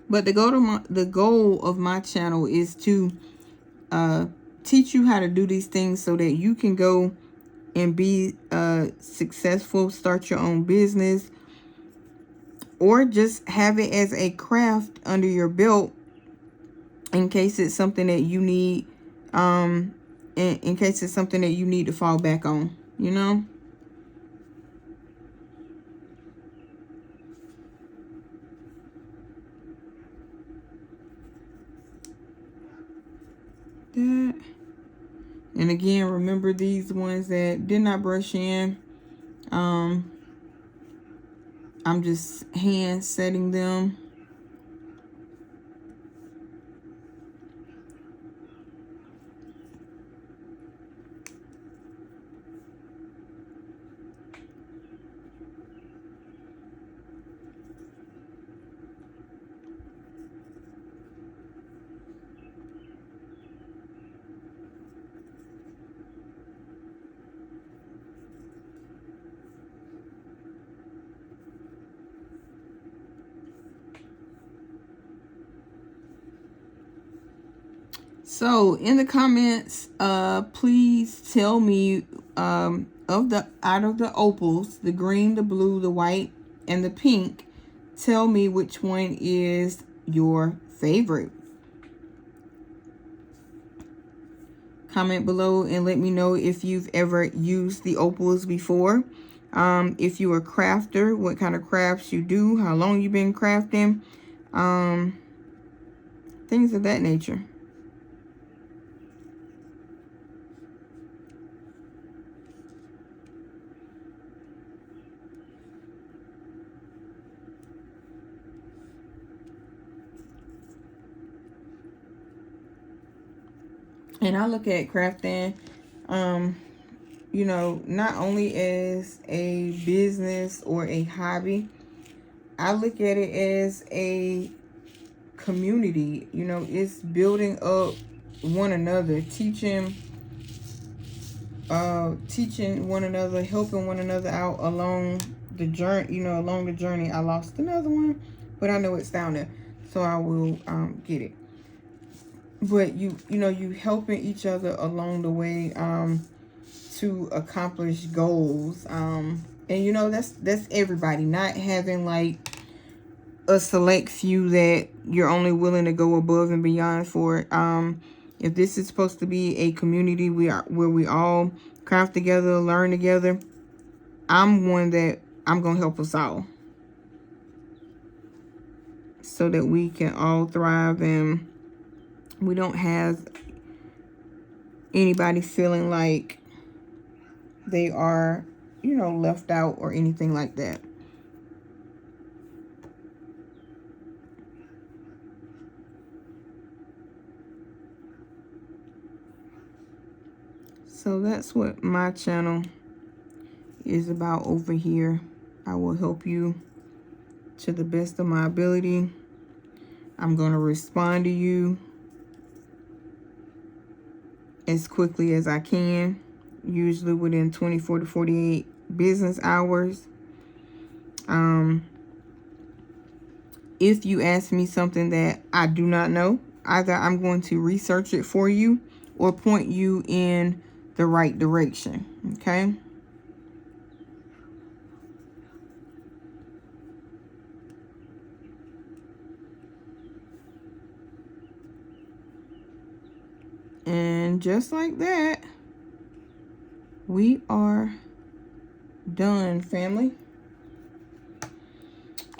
But the goal of my channel is to teach you how to do these things so that you can go and be successful, start your own business, or just have it as a craft under your belt in case it's something that you need, in case it's something that you need to fall back on, you know? That. And again, remember these ones that did not brush in. I'm just hand setting them. So in the comments, please tell me out of the opals, the green, the blue, the white, and the pink, tell me which one is your favorite. Comment below and let me know if you've ever used the opals before. If you're a crafter, what kind of crafts you do, how long you've been crafting, things of that nature. And I look at crafting, you know, not only as a business or a hobby, I look at it as a community. You know, it's building up one another, teaching one another, helping one another out along the journey. You know, along the journey. I lost another one, but I know it's down there, so I will get it. But you know, you helping each other along the way to accomplish goals. And you know, that's everybody, not having like a select few that you're only willing to go above and beyond for. If this is supposed to be a community where we all craft together, learn together, I'm one that I'm gonna help us all so that we can all thrive and we don't have anybody feeling like they are, you know, left out or anything like that. So that's what my channel is about over here. I will help you to the best of my ability. I'm going to respond to you as quickly as I can, usually within 24 to 48 business hours. If you ask me something that I do not know, either I'm going to research it for you or point you in the right direction, okay? And just like that, we are done, family.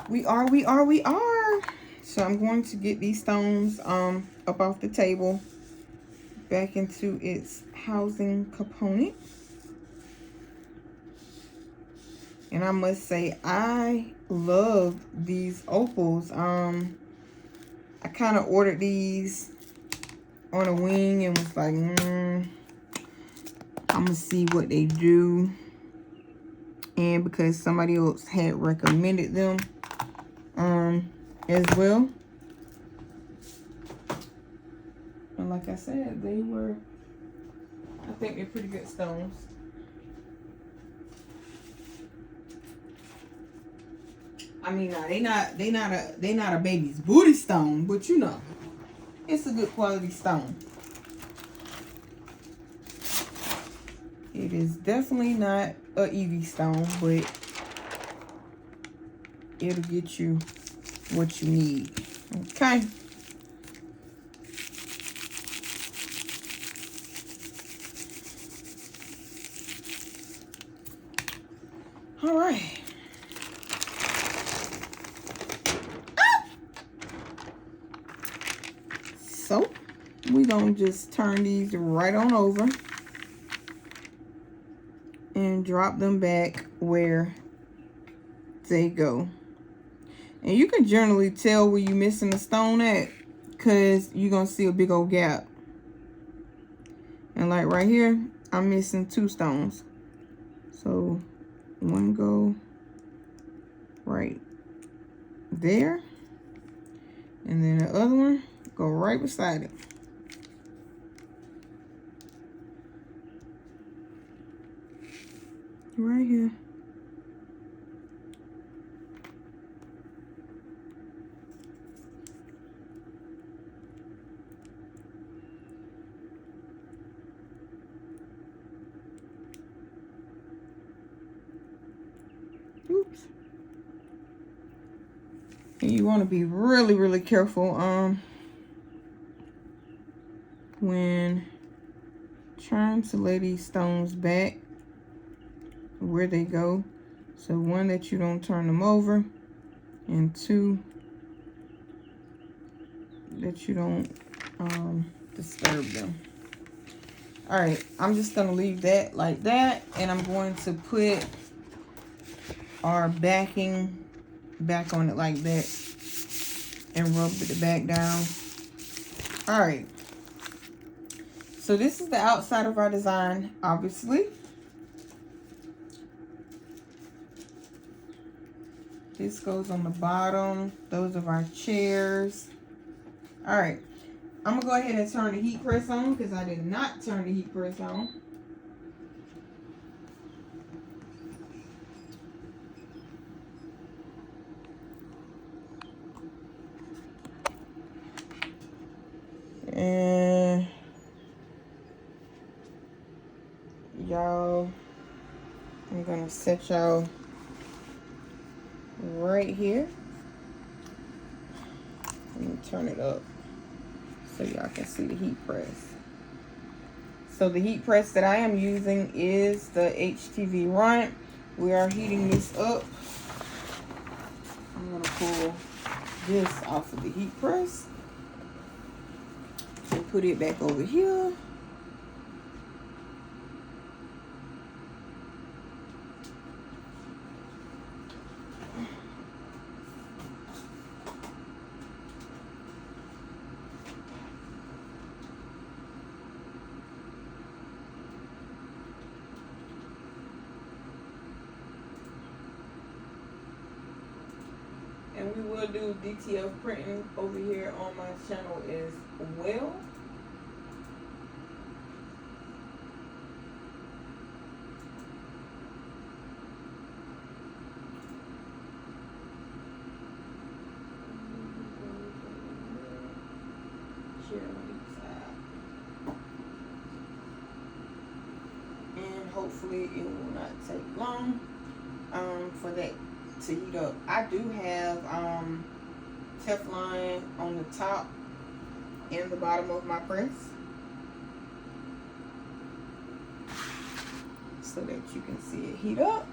We are. So I'm going to get these stones up off the table, back into its housing component. And I must say, I love these opals. I kind of ordered these on a wing and was like, I'm gonna see what they do. And because somebody else had recommended them as well. And like I said, they were, I think they're pretty good stones. I mean, they not a baby's booty stone, but you know, it's a good quality stone. It is definitely not a Evie stone, but it'll get you what you need. Okay. All right. So we're gonna just turn these right on over and drop them back where they go. And you can generally tell where you're missing a stone at, because you're gonna see a big old gap. And like right here, I'm missing 2 stones. So one go right there, and then the other one go right beside it. Right here. And you want to be really, really careful when trying to lay these stones back where they go. So one, that you don't turn them over, and two, that you don't disturb them. All right, I'm just gonna leave that like that, and I'm going to put our backing back on it like that and rub it back down. All right, so this is the outside of our design, obviously. This goes on the bottom. Those are our chairs. All right, I'm gonna go ahead and turn the heat press on because I did not turn the heat press on. And y'all, I'm gonna set y'all right here. Let me turn it up so y'all can see the heat press. So the heat press that I am using is the HTV Runt. We are heating this up. I'm gonna pull this off of the heat press and put it back over here. And we will do DTF printing over here on my channel as well. And hopefully it will not take long for that to heat up. I do have Teflon on the top and the bottom of my press so that you can see it heat up.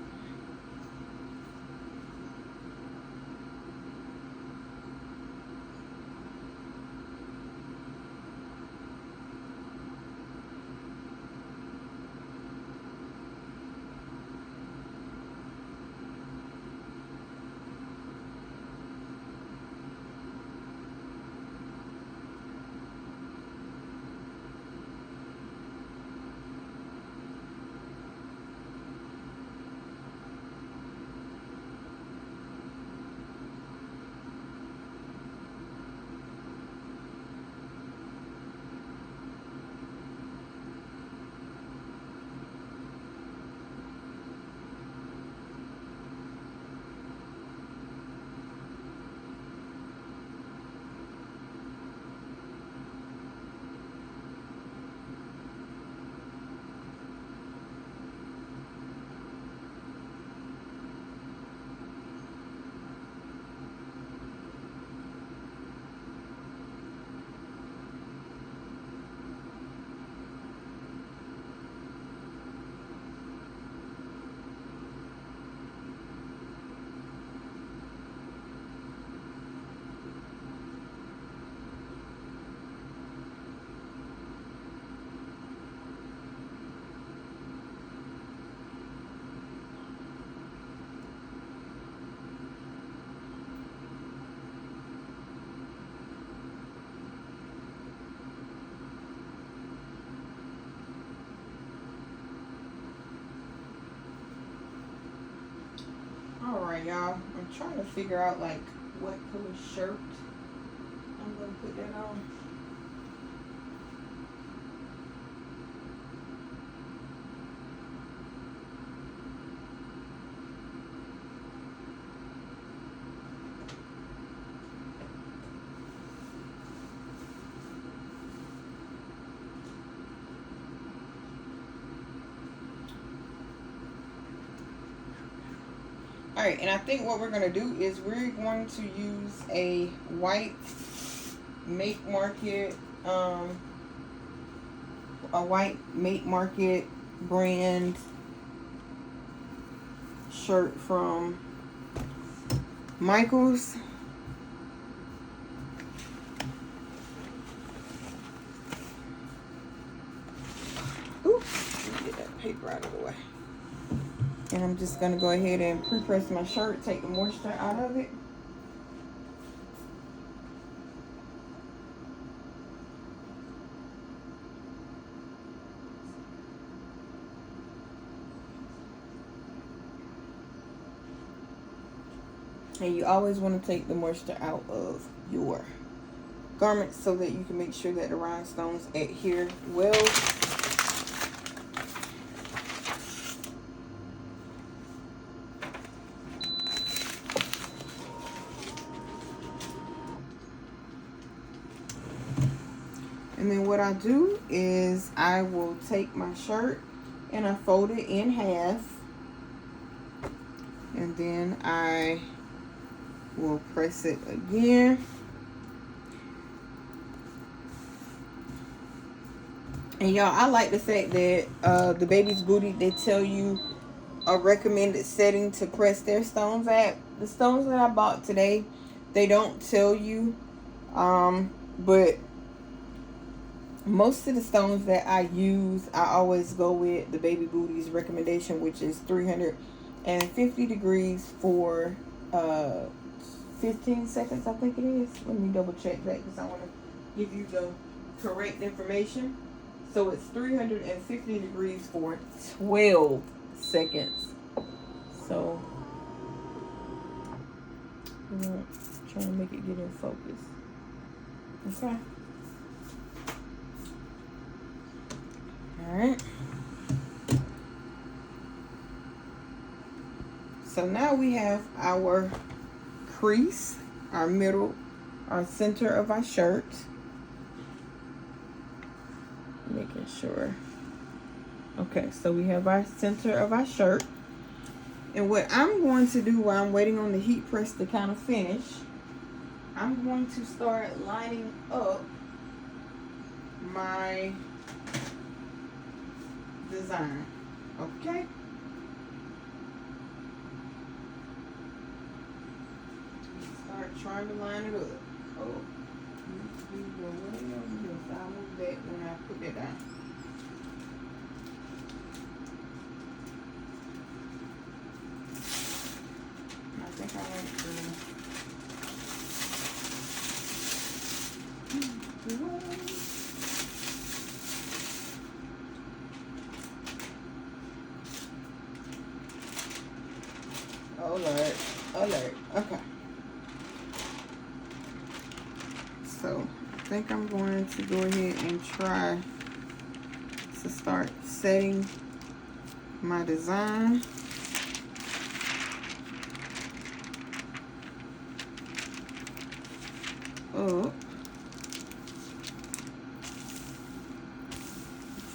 Alright, y'all. I'm trying to figure out like what color shirt I'm gonna put that on. Alright, and I think what we're going to do is we're going to use a white Make Market, a white Make Market brand shirt from Michaels. Ooh, let me get that paper out of the way. And I'm just going to go ahead and pre-press my shirt, take the moisture out of it. And you always want to take the moisture out of your garments so that you can make sure that the rhinestones adhere well. And then what I do is I will take my shirt and I fold it in half. And then I will press it again. And y'all, I like the fact that the baby's booty, they tell you a recommended setting to press their stones at. The stones that I bought today, they don't tell you. But most of the stones that I use, I always go with the baby booty's recommendation, which is 350 degrees for 15 seconds, I think it is. Let me double check that because I want to give you the correct information. So it's 350 degrees for 12 seconds. So I'm trying to make it get in focus. Okay. Alright. So now we have our crease, our middle, our center of our shirt. Making sure. Okay, so we have our center of our shirt. And what I'm going to do while I'm waiting on the heat press to kind of finish, I'm going to start lining up my design. Okay? Start trying to line it up. Oh, we go way over here. So I'll move that when I put that down. I think I went through. Alert, alert. Okay. So I think I'm going to go ahead and try to start setting my design. Up.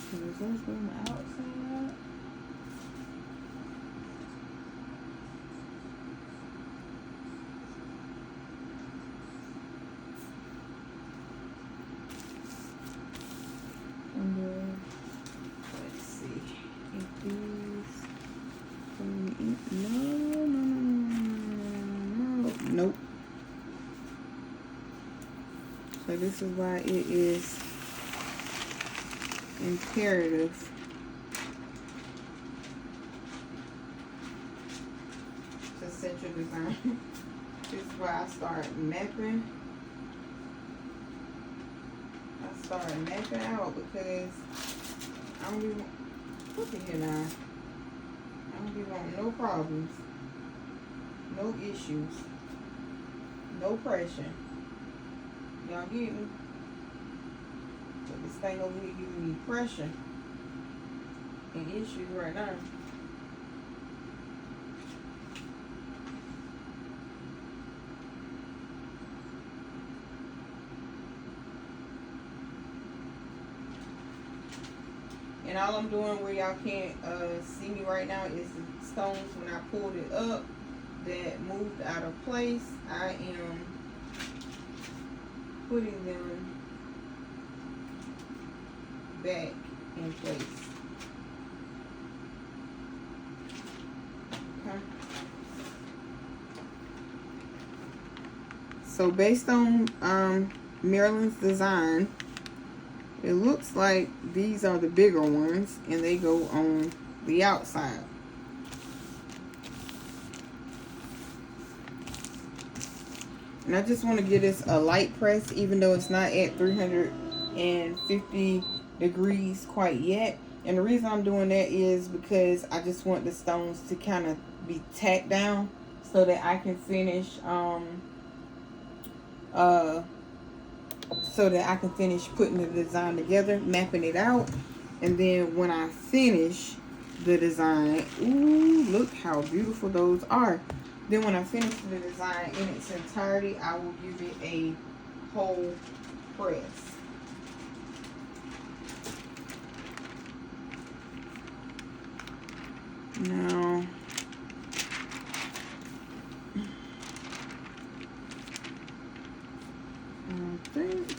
So is this on the outside? And then, let's see. If these, no. Nope. So this is why it is imperative to set your design. This is why I start mapping. I start mapping out because I don't be, look at here now. I don't be wanting no problems, no issues, no pressure. Y'all get me? But this thing over here giving me pressure and issues right now. And all I'm doing where y'all can't see me right now is the stones when I pulled it up. that moved out of place, I am putting them back in place. Okay. So based on Marilyn's design, it looks like these are the bigger ones and they go on the outside. And I just want to give this a light press, even though it's not at 350 degrees quite yet. And the reason I'm doing that is because I just want the stones to kind of be tacked down so that I can finish putting the design together, mapping it out. And then when I finish the design, ooh, look how beautiful those are. Then when I finish the design in its entirety, I will give it a whole press. Now, I think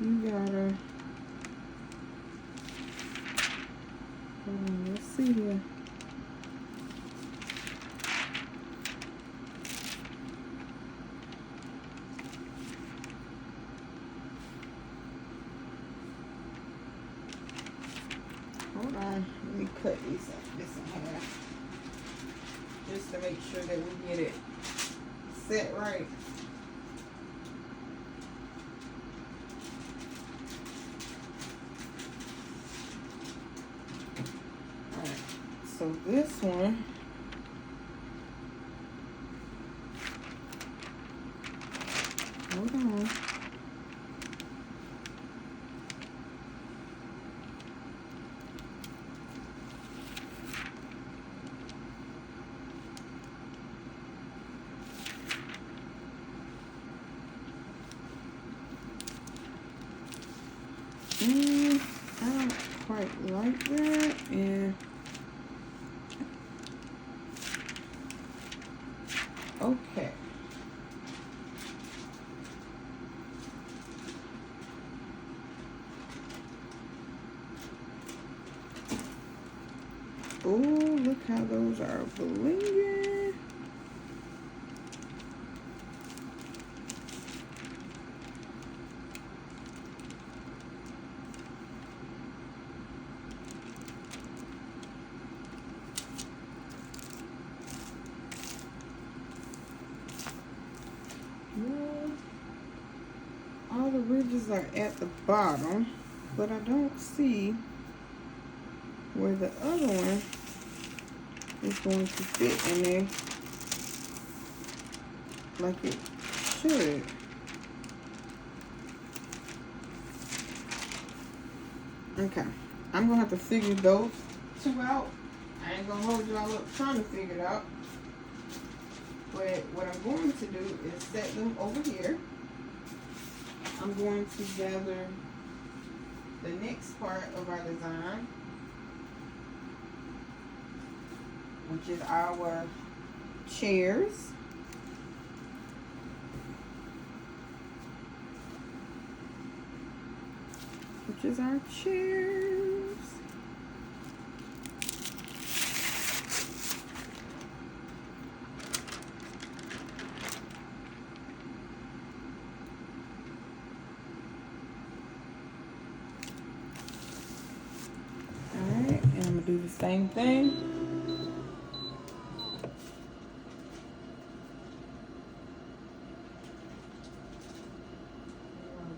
you gotta, hold on, let's see here. Hold on, let me cut this in half, just to make sure that we get it set right. Alright, so this one, hold on. I don't quite like that, and okay. Oh, look how those are blinging. All the ridges are at the bottom, but I don't see where the other one is going to fit in there like it should. Okay, I'm gonna have to figure those two out. I ain't gonna hold y'all up trying to figure it out. But what I'm going to do is set them over here. I'm going to gather the next part of our design, which is our chairs. Which is our chairs. Alright, and I'm going to do the same thing.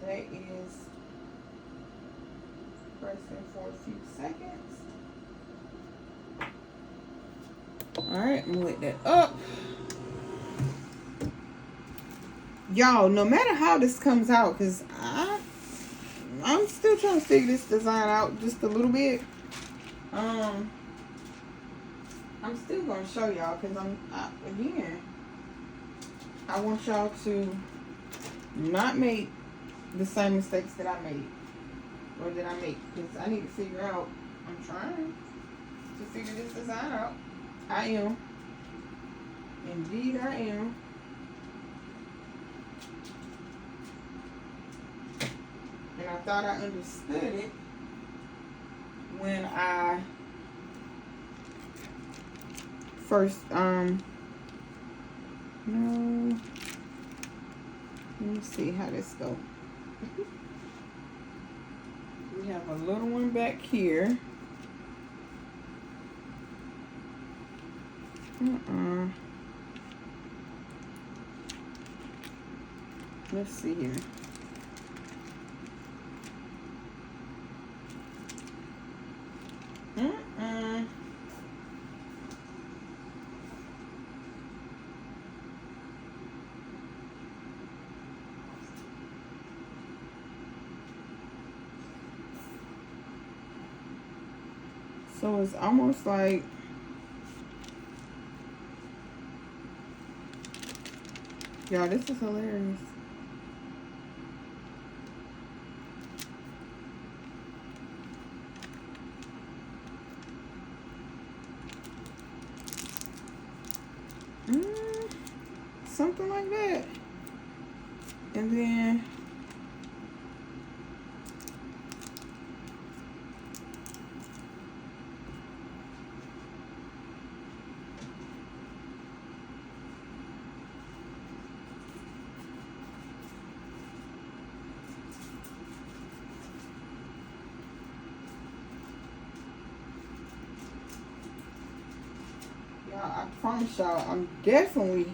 That is pressing for a few seconds. Alright, I'm gonna let that up. Y'all, no matter how this comes out, because I'm still trying to figure this design out just a little bit. I'm still gonna show y'all because again, I want y'all to not make the same mistakes that I made, or that I make, because I need to figure out. I'm trying to figure this design out. I am. Indeed I am. And I thought I understood it when I first, no, let me see how this goes. We have a little one back here. Let's see here. So it's almost like y'all, this is hilarious. Something like that. And then I promise y'all, I'm definitely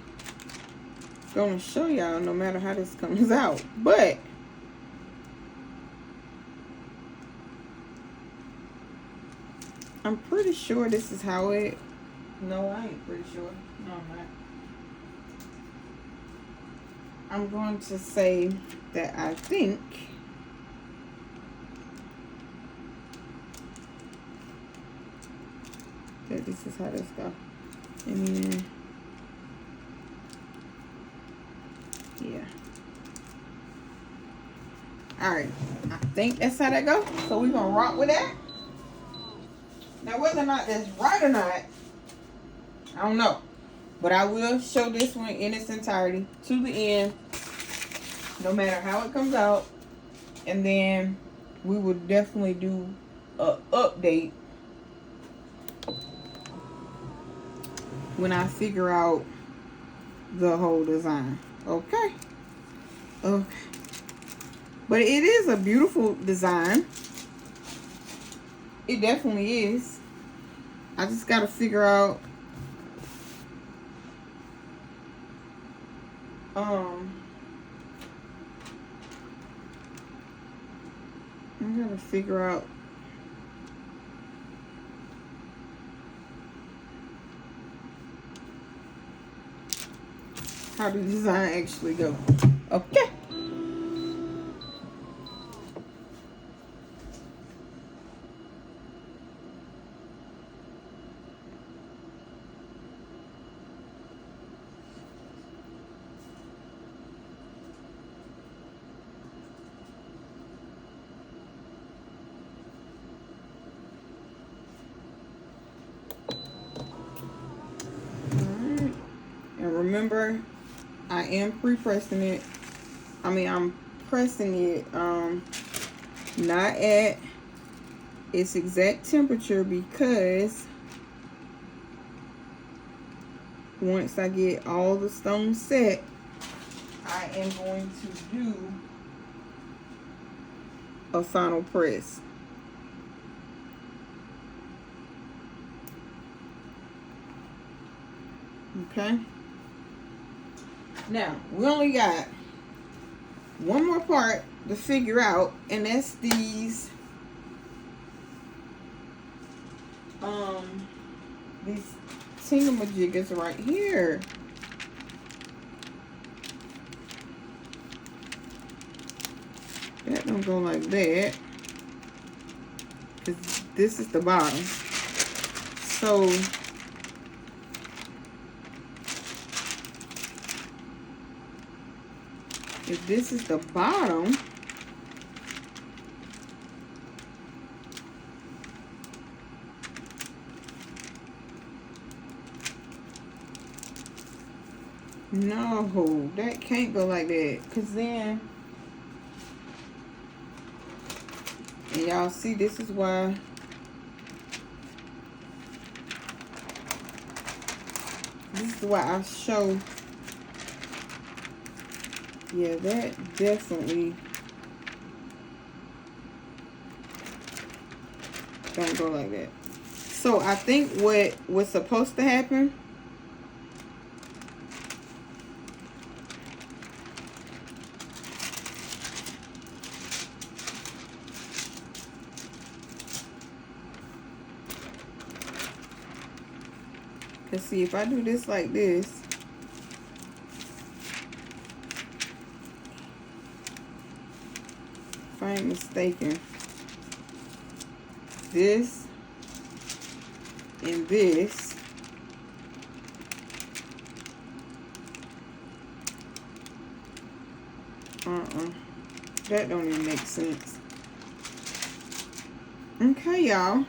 gonna show y'all no matter how this comes out. But I'm pretty sure this is how it... No, I ain't pretty sure. No, I'm not. I'm going to say that I think that this is how this goes. And then, yeah. Alright, I think that's how that goes. So we're gonna rock with that. Now whether or not that's right or not, I don't know. But I will show this one in its entirety to the end, no matter how it comes out. And then we will definitely do an update when I figure out the whole design. Okay. Okay. But it is a beautiful design. It definitely is. I just gotta figure out I gotta figure out how the design actually goes. Okay. Remember, I am pre-pressing it. I'm pressing it not at its exact temperature, because once I get all the stones set, I am going to do a final press. Okay. Now, we only got one more part to figure out, and that's these thingamajiggas right here. That don't go like that, because this is the bottom. So if this is the bottom, No, that can't go like that. Cause then, and y'all see, this is why. This is why I show. Yeah, that definitely don't go like that. So I think what was supposed to happen, cause see, if I do this like this, if I ain't mistaken, this and this that don't even make sense. Okay, y'all,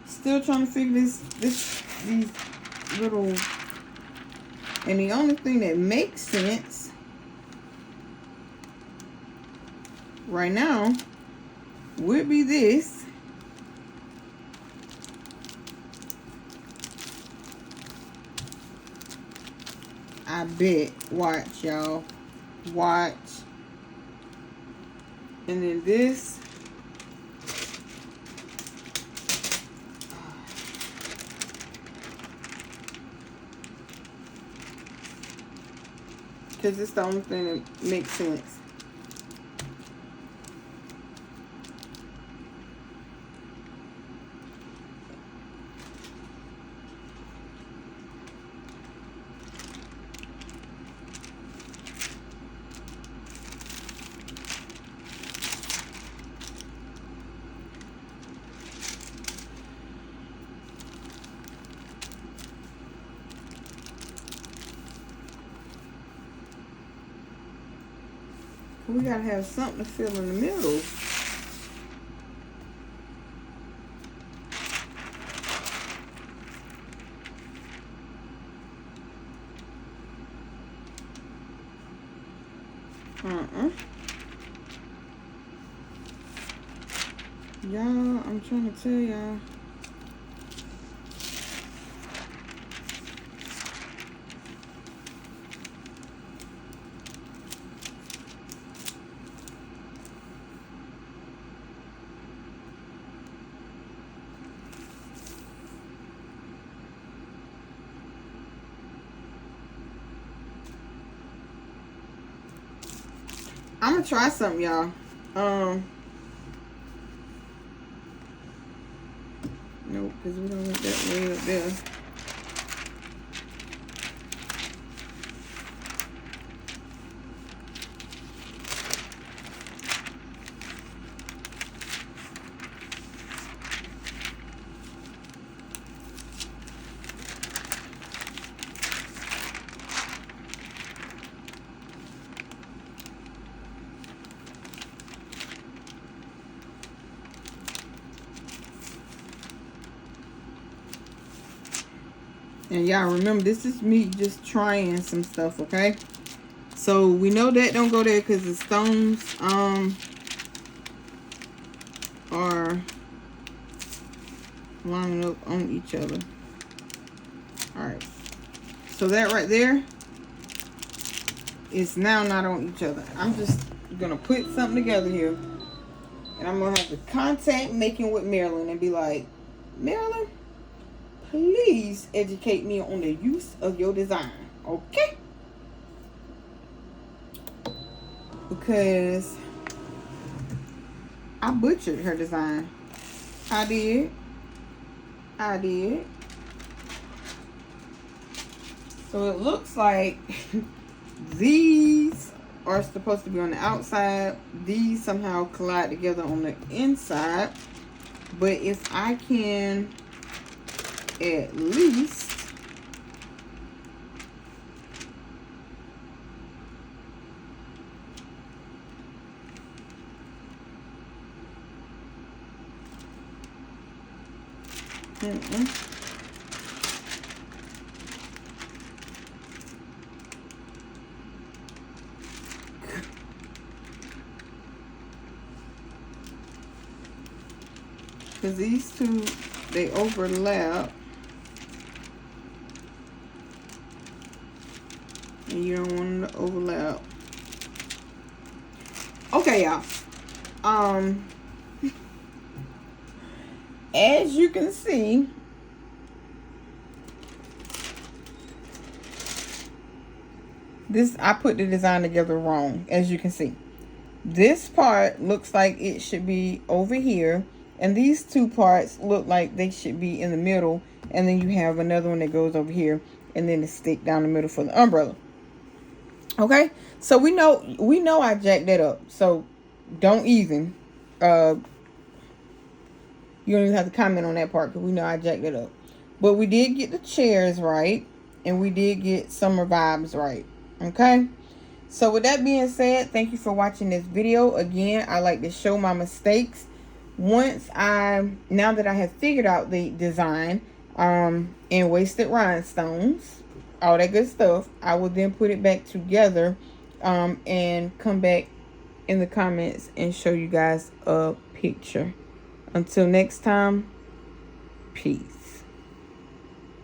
still trying to figure these little, and the only thing that makes sense right now would be this. I bet. Watch, y'all. Watch. And then this. Because it's the only thing that makes sense. We gotta have something to fill in the middle. Y'all, I'm trying to tell y'all. I'm gonna try something, y'all. Nope, because we don't want that way up there. And y'all remember, this is me just trying some stuff, okay? So we know that don't go there because the stones are lining up on each other. Alright. So that right there is now not on each other. I'm just gonna put something together here. And I'm gonna have to contact Making with Marilyn and be like, Marilyn, please educate me on the use of your design, okay? Because I butchered her design. I did. So it looks like these are supposed to be on the outside. These somehow collide together on the inside. But if I can at least because these two, they overlap. And you don't want them to overlap. Okay, y'all. As you can see, I put the design together wrong, as you can see. This part looks like it should be over here, and these two parts look like they should be in the middle, and then you have another one that goes over here, and then the stick down the middle for the umbrella. Okay, so we know I jacked that up, so don't even you don't even have to comment on that part, because we know I jacked it up. But we did get the chairs right, and we did get summer vibes right. Okay, so with that being said, thank you for watching this video. Again, I like to show my mistakes now that I have figured out the design and wasted rhinestones, all that good stuff. I will then put it back together and come back in the comments and show you guys a picture. Until next time, peace.